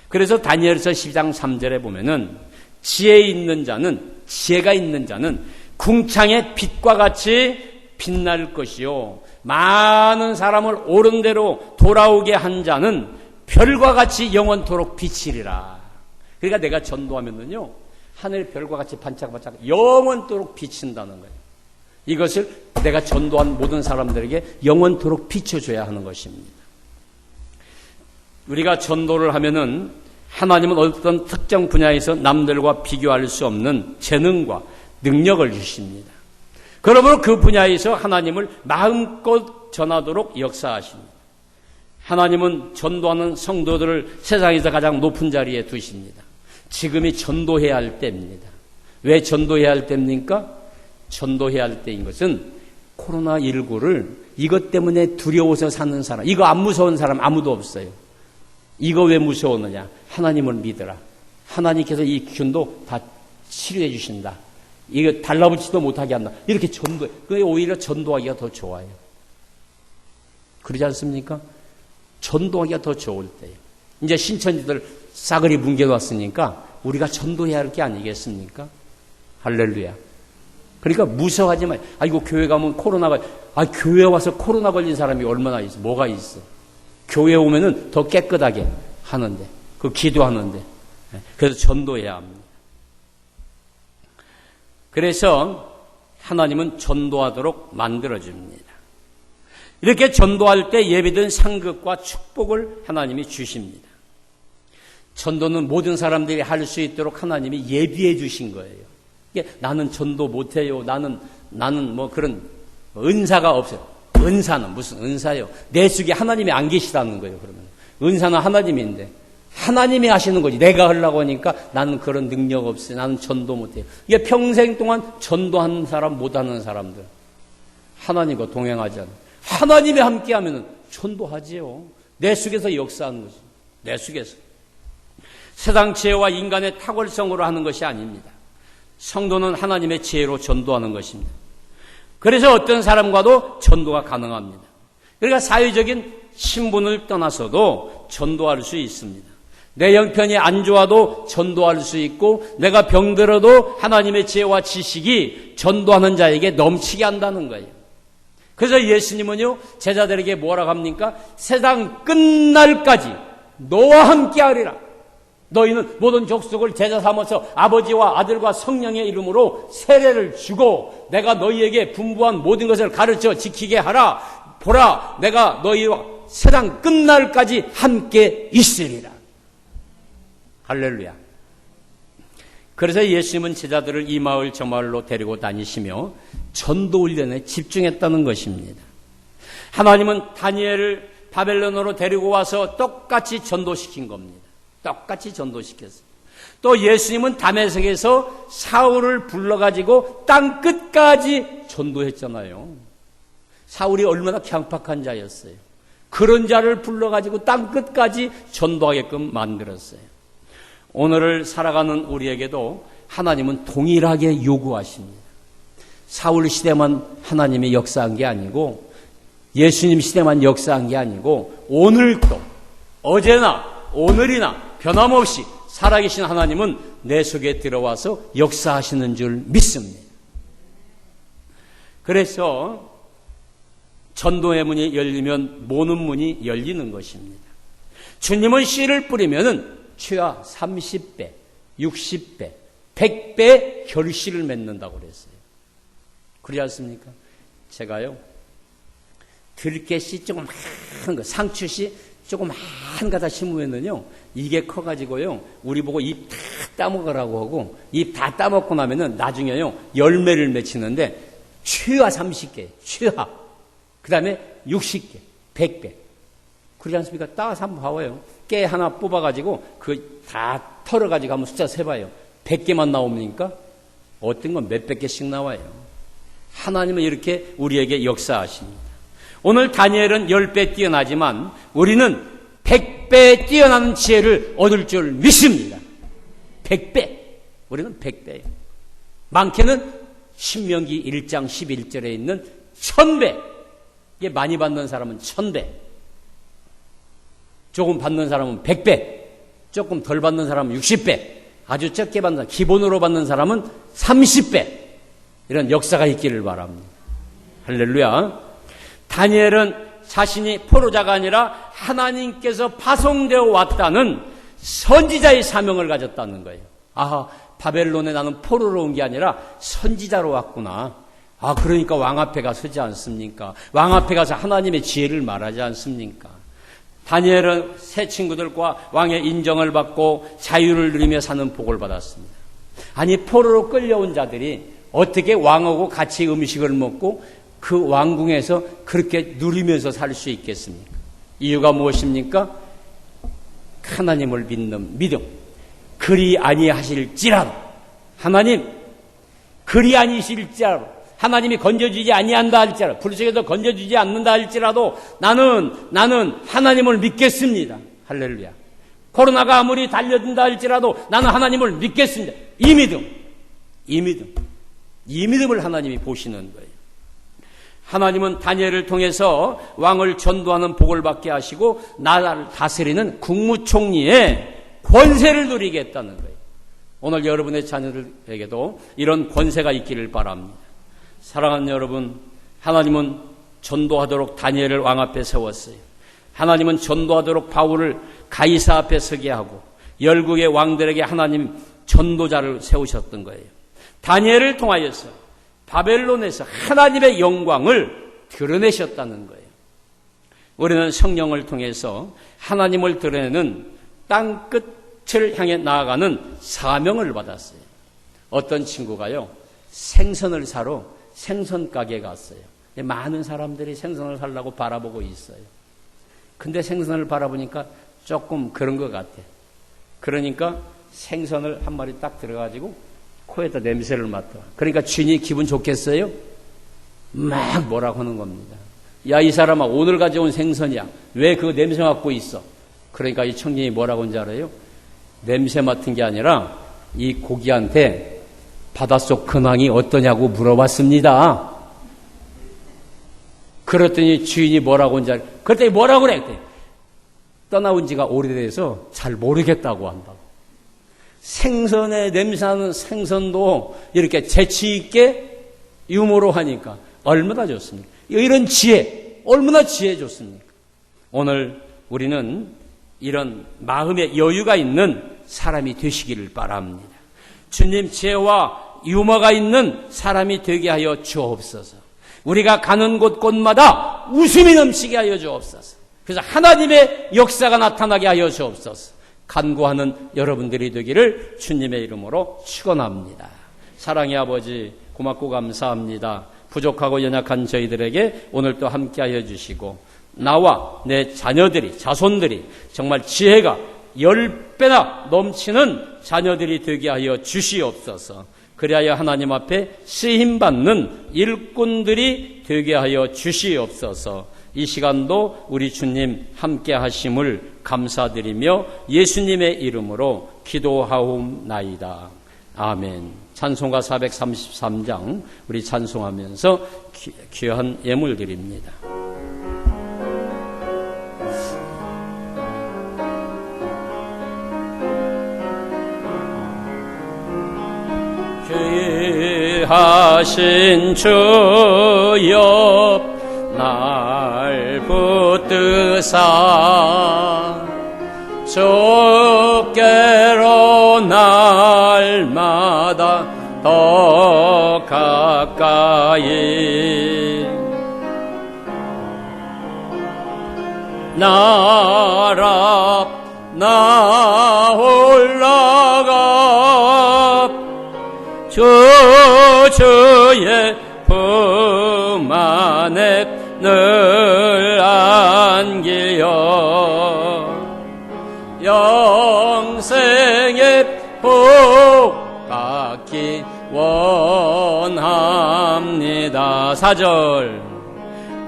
그래서 다니엘서 12장 3절에 보면은 지혜 있는 자는 지혜가 있는 자는 궁창의 빛과 같이 빛날 것이요 많은 사람을 옳은 대로 돌아오게 한 자는 별과 같이 영원토록 비치리라. 그러니까 내가 전도하면은요 하늘 별과 같이 반짝반짝 영원토록 비친다는 거예요. 이것을 내가 전도한 모든 사람들에게 영원토록 비춰줘야 하는 것입니다. 우리가 전도를 하면은 하나님은 어떤 특정 분야에서 남들과 비교할 수 없는 재능과 능력을 주십니다. 그러므로 그 분야에서 하나님을 마음껏 전하도록 역사하십니다. 하나님은 전도하는 성도들을 세상에서 가장 높은 자리에 두십니다. 지금이 전도해야 할 때입니다. 왜 전도해야 할 때입니까? 전도해야 할 때인 것은 코로나19를 이것 때문에 두려워서 사는 사람, 이거 안 무서운 사람 아무도 없어요. 이거 왜 무서웠느냐? 하나님을 믿어라. 하나님께서 이 균도 다 치료해 주신다. 이거 달라붙지도 못하게 한다. 이렇게 전도해. 그게 오히려 전도하기가 더 좋아요. 그러지 않습니까? 전도하기가 더 좋을 때예요. 이제 신천지들 싸그리 뭉개놨으니까 우리가 전도해야 할 게 아니겠습니까? 할렐루야. 그러니까 무서워하지 마요. 이거 교회 가면 코로나가, 교회 와서 코로나 걸린 사람이 얼마나 있어? 뭐가 있어? 교회 오면은 더 깨끗하게 하는데, 그 기도하는데. 그래서 전도해야 합니다. 그래서 하나님은 전도하도록 만들어줍니다. 이렇게 전도할 때 예비된 상급과 축복을 하나님이 주십니다. 전도는 모든 사람들이 할 수 있도록 하나님이 예비해 주신 거예요. 나는 전도 못해요. 나는 뭐 그런 은사가 없어요. 은사는 무슨 은사요? 내 속에 하나님이 안 계시다는 거예요. 그러면 은사는 하나님인데 하나님이 하시는 거지. 내가 하려고 하니까 나는 그런 능력 없어요. 나는 전도 못해요. 이게 평생 동안 전도하는 사람 못하는 사람들 하나님과 동행하지 않아요. 하나님이 함께하면 전도하지요. 내 속에서 역사하는 거지. 내 속에서. 세상 지혜와 인간의 탁월성으로 하는 것이 아닙니다. 성도는 하나님의 지혜로 전도하는 것입니다. 그래서 어떤 사람과도 전도가 가능합니다. 그러니까 사회적인 신분을 떠나서도 전도할 수 있습니다. 내 형편이 안 좋아도 전도할 수 있고 내가 병들어도 하나님의 지혜와 지식이 전도하는 자에게 넘치게 한다는 거예요. 그래서 예수님은요 제자들에게 뭐라고 합니까? 세상 끝날까지 너와 함께하리라. 너희는 모든 족속을 제자 삼아서 아버지와 아들과 성령의 이름으로 세례를 주고 내가 너희에게 분부한 모든 것을 가르쳐 지키게 하라. 보라, 내가 너희와 세상 끝날까지 함께 있으리라. 할렐루야. 그래서 예수님은 제자들을 이 마을 저 마을로 데리고 다니시며 전도 훈련에 집중했다는 것입니다. 하나님은 다니엘을 바벨론으로 데리고 와서 똑같이 전도시킨 겁니다. 똑같이 전도시켰어요. 또 예수님은 다메섹에서 사울을 불러가지고 땅 끝까지 전도했잖아요. 사울이 얼마나 강팍한 자였어요. 그런 자를 불러가지고 땅 끝까지 전도하게끔 만들었어요. 오늘을 살아가는 우리에게도 하나님은 동일하게 요구하십니다. 사울 시대만 하나님이 역사한 게 아니고 예수님 시대만 역사한 게 아니고 오늘도 어제나 오늘이나 변함없이 살아계신 하나님은 내 속에 들어와서 역사하시는 줄 믿습니다. 그래서 전도의 문이 열리면 모든 문이 열리는 것입니다. 주님은 씨를 뿌리면은 최하 30배, 60배, 100배 결실을 맺는다고 그랬어요. 그렇지 않습니까? 제가요, 들깨씨 조그만 거, 상추씨 조그만 가다 심으면은요, 이게 커가지고요, 우리 보고 입 다 따먹으라고 하고, 입 다 따먹고 나면은 나중에요, 열매를 맺히는데, 최하 30개, 최하. 그 다음에 60개, 100개. 그러지 않습니까? 따서 한번 봐봐요. 깨 하나 뽑아가지고, 다 털어가지고 한번 숫자 세봐요. 100개만 나옵니까? 어떤 건 몇백 개씩 나와요. 하나님은 이렇게 우리에게 역사하십니다. 오늘 다니엘은 10배 뛰어나지만 우리는 100배 뛰어나는 지혜를 얻을 줄 믿습니다. 100배. 우리는 100배예요. 많게는 신명기 1장 11절에 있는 1000배. 이게 많이 받는 사람은 1000배. 조금 받는 사람은 100배. 조금 덜 받는 사람은 60배. 아주 적게 받는 사람, 기본으로 받는 사람은 30배. 이런 역사가 있기를 바랍니다. 할렐루야. 다니엘은 자신이 포로자가 아니라 하나님께서 파송되어 왔다는 선지자의 사명을 가졌다는 거예요. 아, 바벨론에 나는 포로로 온 게 아니라 선지자로 왔구나. 아, 그러니까 왕 앞에 가서 서지 않습니까? 왕 앞에 가서 하나님의 지혜를 말하지 않습니까? 다니엘은 새 친구들과 왕의 인정을 받고 자유를 누리며 사는 복을 받았습니다. 아니, 포로로 끌려온 자들이 어떻게 왕하고 같이 음식을 먹고 그 왕궁에서 그렇게 누리면서 살 수 있겠습니까? 이유가 무엇입니까? 하나님을 믿는 믿음. 그리 아니하실지라도, 하나님 그리 아니실지라도, 하나님이 건져주지 아니한다 할지라도, 불 속에서 건져주지 않는다 할지라도 나는 하나님을 믿겠습니다. 할렐루야. 코로나가 아무리 달려든다 할지라도 나는 하나님을 믿겠습니다. 이 믿음을 하나님이 보시는 거예요. 하나님은 다니엘을 통해서 왕을 전도하는 복을 받게 하시고 나라를 다스리는 국무총리의 권세를 누리게 했다는 거예요. 오늘 여러분의 자녀들에게도 이런 권세가 있기를 바랍니다. 사랑하는 여러분, 하나님은 전도하도록 다니엘을 왕 앞에 세웠어요. 하나님은 전도하도록 바울을 가이사 앞에 서게 하고 열국의 왕들에게 하나님 전도자를 세우셨던 거예요. 다니엘을 통하여서 바벨론에서 하나님의 영광을 드러내셨다는 거예요. 우리는 성령을 통해서 하나님을 드러내는 땅끝을 향해 나아가는 사명을 받았어요. 어떤 친구가요, 생선을 사러 생선 가게에 갔어요. 많은 사람들이 생선을 사려고 바라보고 있어요. 근데 생선을 바라보니까 조금 그런 것 같아. 그러니까 생선을 한 마리 딱 들어가지고 코에다 냄새를 맡아. 그러니까 주인이 기분 좋겠어요? 막 뭐라고 하는 겁니다. 야, 이 사람아, 오늘 가져온 생선이야. 왜 그 냄새 맡고 있어? 그러니까 이 청년이 뭐라고 하는지 알아요? 냄새 맡은 게 아니라 이 고기한테 바닷속 근황이 어떠냐고 물어봤습니다. 그랬더니 주인이 뭐라고 하는지 알아요? 그랬더니 뭐라고 그래? 떠나온 지가 오래돼서 잘 모르겠다고 한다고. 생선에 냄새나는 생선도 이렇게 재치 있게 유머로 하니까 얼마나 좋습니까? 이런 지혜, 얼마나 지혜 좋습니까? 오늘 우리는 이런 마음의 여유가 있는 사람이 되시기를 바랍니다. 주님, 지혜와 유머가 있는 사람이 되게 하여 주옵소서. 우리가 가는 곳곳마다 웃음이 넘치게 하여 주옵소서. 그래서 하나님의 역사가 나타나게 하여 주옵소서. 간구하는 여러분들이 되기를 주님의 이름으로 축원합니다. 사랑의 아버지, 고맙고 감사합니다. 부족하고 연약한 저희들에게 오늘 또 함께하여 주시고 나와 내 자녀들이, 자손들이 정말 지혜가 10배나 넘치는 자녀들이 되게 하여 주시옵소서. 그리하여 하나님 앞에 쓰임받는 일꾼들이 되게 하여 주시옵소서. 이 시간도 우리 주님 함께 하심을 감사드리며 예수님의 이름으로 기도하옵나이다. 아멘. 찬송가 433장 우리 찬송하면서 귀한 예물 드립니다. 귀하신 주여 날 붙드사 주께로 날마다 더 가까이 나라 나 올라가 주의 품 안에 늘 안기어 영생의 복 받기 원합니다. 4절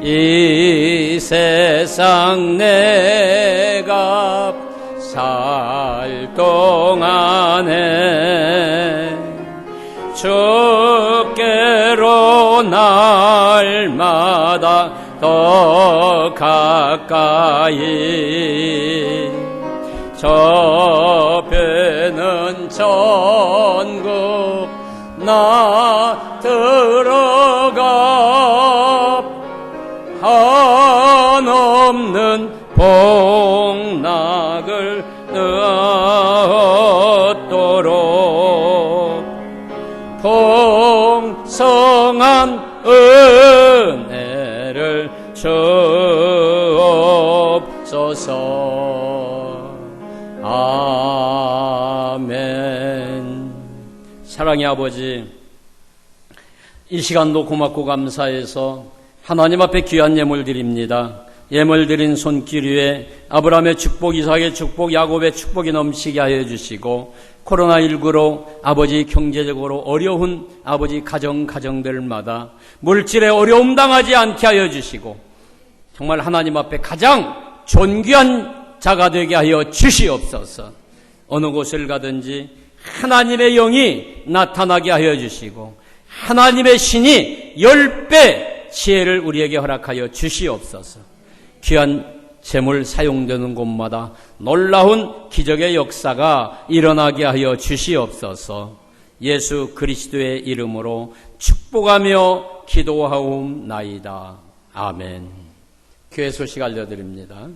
이 세상 내가 살 동안에 주께로 날마다 더 가까이 접해는 천국 나 들어가 한없는 복락을 얻도록 풍성한 은혜를 주옵소서. 아멘. 사랑의 아버지, 이 시간도 고맙고 감사해서 하나님 앞에 귀한 예물 드립니다. 예물 드린 손길 위에 아브라함의 축복, 이삭의 축복, 야곱의 축복이 넘치게 하여 주시고 코로나19로 아버지 경제적으로 어려운 아버지 가정들마다 물질에 어려움 당하지 않게 하여 주시고 정말 하나님 앞에 가장 존귀한 자가 되게 하여 주시옵소서. 어느 곳을 가든지 하나님의 영이 나타나게 하여 주시고 하나님의 신이 10배 지혜를 우리에게 허락하여 주시옵소서. 귀한 재물 사용되는 곳마다 놀라운 기적의 역사가 일어나게 하여 주시옵소서. 예수 그리스도의 이름으로 축복하며 기도하옵나이다. 아멘. 교회 소식 알려드립니다.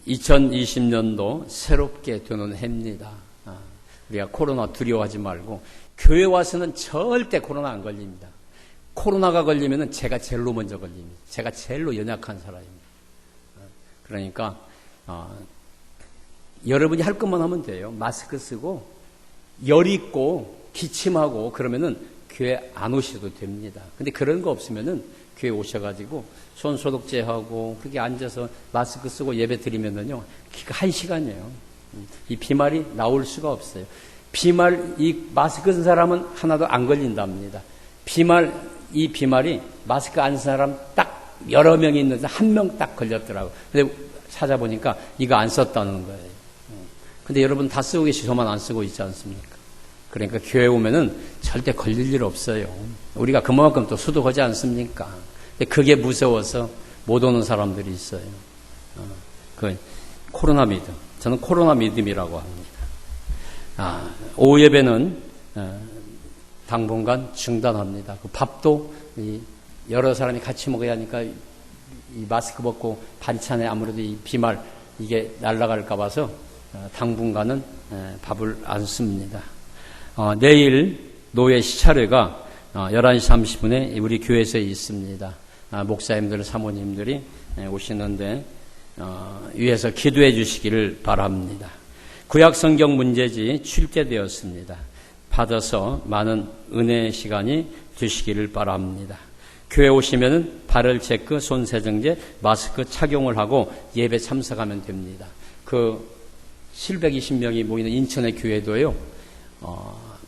2020년도 새롭게 되는 해입니다. 우리가 코로나 두려워하지 말고 교회 와서는 절대 코로나 안 걸립니다. 코로나가 걸리면은 제가 제일로 먼저 걸립니다. 제가 제일로 연약한 사람입니다. 그러니까 여러분이 할 것만 하면 돼요. 마스크 쓰고 열 있고 기침하고 그러면은 교회 안 오셔도 됩니다. 근데 그런 거 없으면은 교회 오셔가지고 손 소독제하고 그렇게 앉아서 마스크 쓰고 예배 드리면은요, 기가 1시간이에요. 이 비말이 나올 수가 없어요. 비말, 이 마스크 쓴 사람은 하나도 안 걸린답니다. 이 비말이 마스크 안 쓴 사람 딱 여러 명이 있는데 한 명 딱 걸렸더라고요. 근데 찾아보니까 이거 안 썼다는 거예요. 근데 여러분 다 쓰고 계시, 저만 안 쓰고 있지 않습니까? 그러니까 교회 오면은 절대 걸릴 일 없어요. 우리가 그만큼 또 수도하지 않습니까? 근데 그게 무서워서 못 오는 사람들이 있어요. 그 코로나 믿음. 저는 코로나 믿음이라고 합니다. 오후 예배는 당분간 중단합니다. 그 밥도 여러 사람이 같이 먹어야 하니까 이 마스크 벗고 반찬에 아무래도 이 비말 이게 날아갈까 봐서 당분간은 밥을 안 씁니다. 내일 노예 시차례가 11시 30분에 우리 교회에서 있습니다. 목사님들, 사모님들이 오시는데 위에서 기도해 주시기를 바랍니다. 구약성경 문제지 출제되었습니다. 받아서 많은 은혜의 시간이 되시기를 바랍니다. 교회 오시면은 발을 체크, 손 세정제, 마스크 착용을 하고 예배 참석하면 됩니다. 그 720명이 모이는 인천의 교회도요,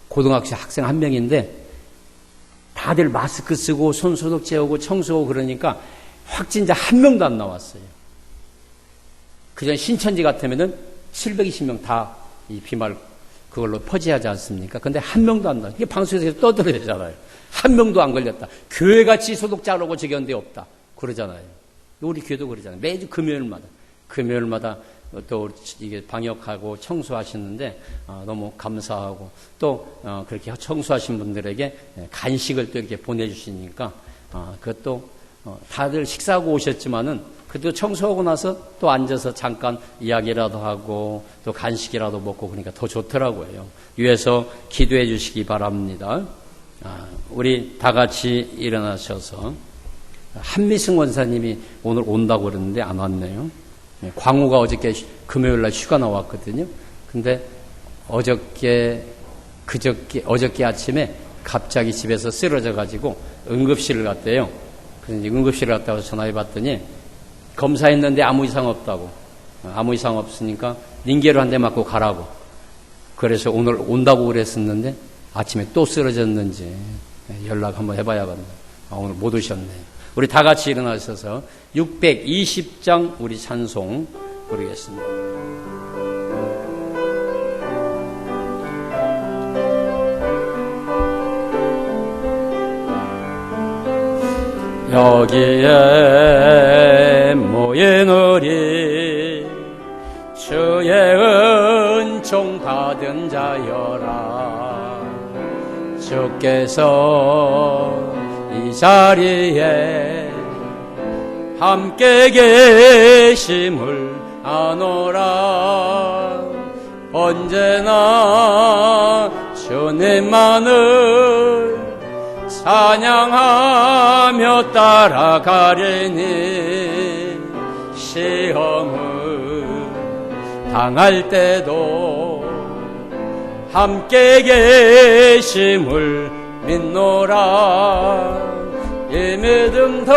고등학생 학생 한 명인데 다들 마스크 쓰고 손 소독제 하고 청소하고 그러니까 확진자 한 명도 안 나왔어요. 그전 신천지 같으면은 720명 다 이 비말 그걸로 퍼지하지 않습니까? 근데 한 명도 안 나와요. 이게 방송에서 떠들어야잖아요. 한 명도 안 걸렸다. 교회같이 소독자를 오고 저기 데 없다. 그러잖아요. 우리 교회도 그러잖아요. 매주 금요일마다 또 이게 방역하고 청소하시는데 너무 감사하고 또 그렇게 청소하신 분들에게 간식을 또 이렇게 보내주시니까 그것도 다들 식사하고 오셨지만은 그래도 청소하고 나서 또 앉아서 잠깐 이야기라도 하고 또 간식이라도 먹고 그러니까 더 좋더라고요. 위에서 기도해 주시기 바랍니다. 우리 다 같이 일어나셔서 한미승 원사님이 오늘 온다고 그러는데 안 왔네요. 광우가 어저께 금요일 날 휴가 나왔거든요. 근데 어저께 아침에 갑자기 집에서 쓰러져 가지고 응급실을 갔대요. 그래서 응급실을 갔다고 전화해 봤더니 검사했는데 아무 이상 없다고. 아무 이상 없으니까 링게로 한 대 맞고 가라고. 그래서 오늘 온다고 그랬었는데 아침에 또 쓰러졌는지 연락 한번 해봐야겠네. 오늘 못 오셨네. 우리 다 같이 일어나셔서 620장 우리 찬송 부르겠습니다. 여기에 모인 우리 주의 은총 받은 자여라. 주께서 이 자리에 함께 계심을 아노라. 언제나 주님만을 찬양하며 따라가리니 시험을 당할 때도 함께 계심을 믿노라. 이 믿음 더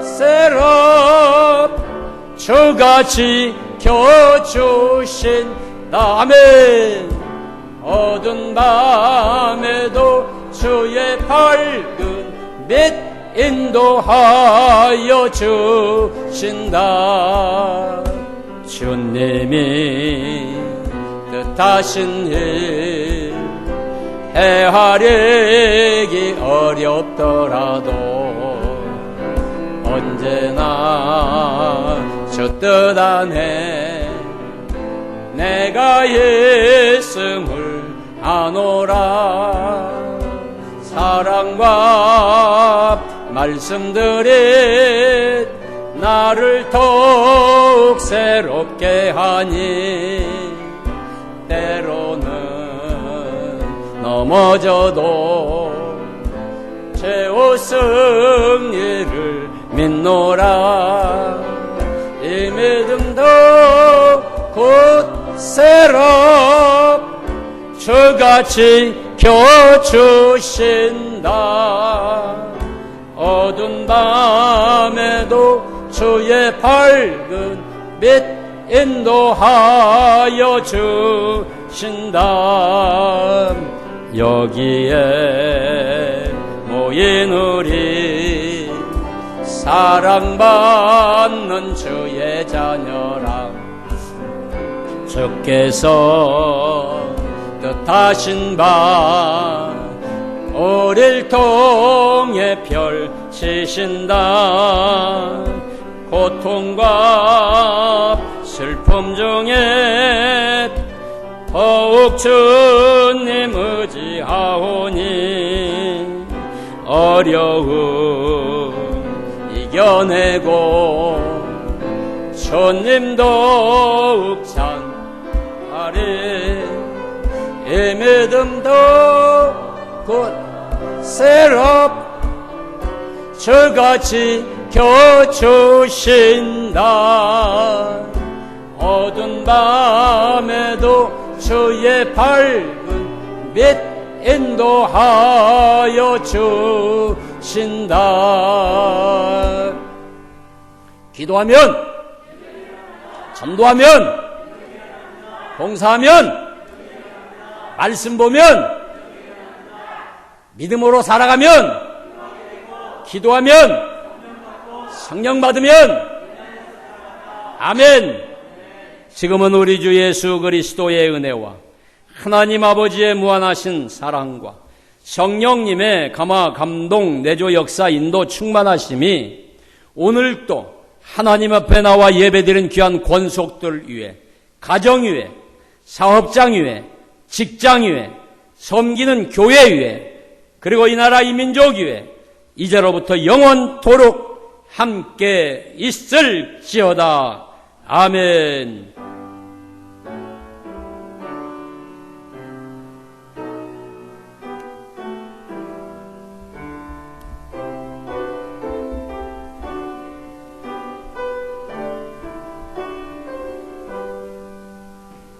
굳세라. 주가 지켜주신다. 아멘. 어두운 밤에도 주의 밝은 빛 인도하여 주신다. 주님이 뜻하신 일 헤아리기 어렵더라도 언제나 주 뜻 안에 내가 있음을 아노라. 사랑과 말씀들이 나를 더욱 새롭게 하니 때로는 넘어져도 최후 승리를 믿노라. 이 믿음도 굳세라. 주가 지켜주신다. 어두운 밤에도 주의 밝은 빛 인도하여 주신다. 여기에 모인 우리 사랑받는 주의 자녀라. 주께서 뜻하신 바 우릴 통해 펼치신다. 고통과 슬픔 중에 더욱 주님 의지하오니 어려움 이겨내고 주님 더욱 찬하리. 이 믿음도 굳세라. 주가 지켜주신다. 어두운 밤에도 주의 밝은 빛 인도하여 주신다. 기도하면, 전도하면, 봉사하면, 말씀 보면, 믿음으로 살아가면, 기도하면, 성령 받으면, 아멘. 지금은 우리 주 예수 그리스도의 은혜와 하나님 아버지의 무한하신 사랑과 성령님의 감화 감동 내조 역사 인도 충만하심이 오늘도 하나님 앞에 나와 예배드리는 귀한 권속들 위해, 가정 위해, 사업장 위해, 직장 위해, 섬기는 교회 위해, 그리고 이 나라 이 민족 위해 이제로부터 영원토록 함께 있을지어다. 아멘.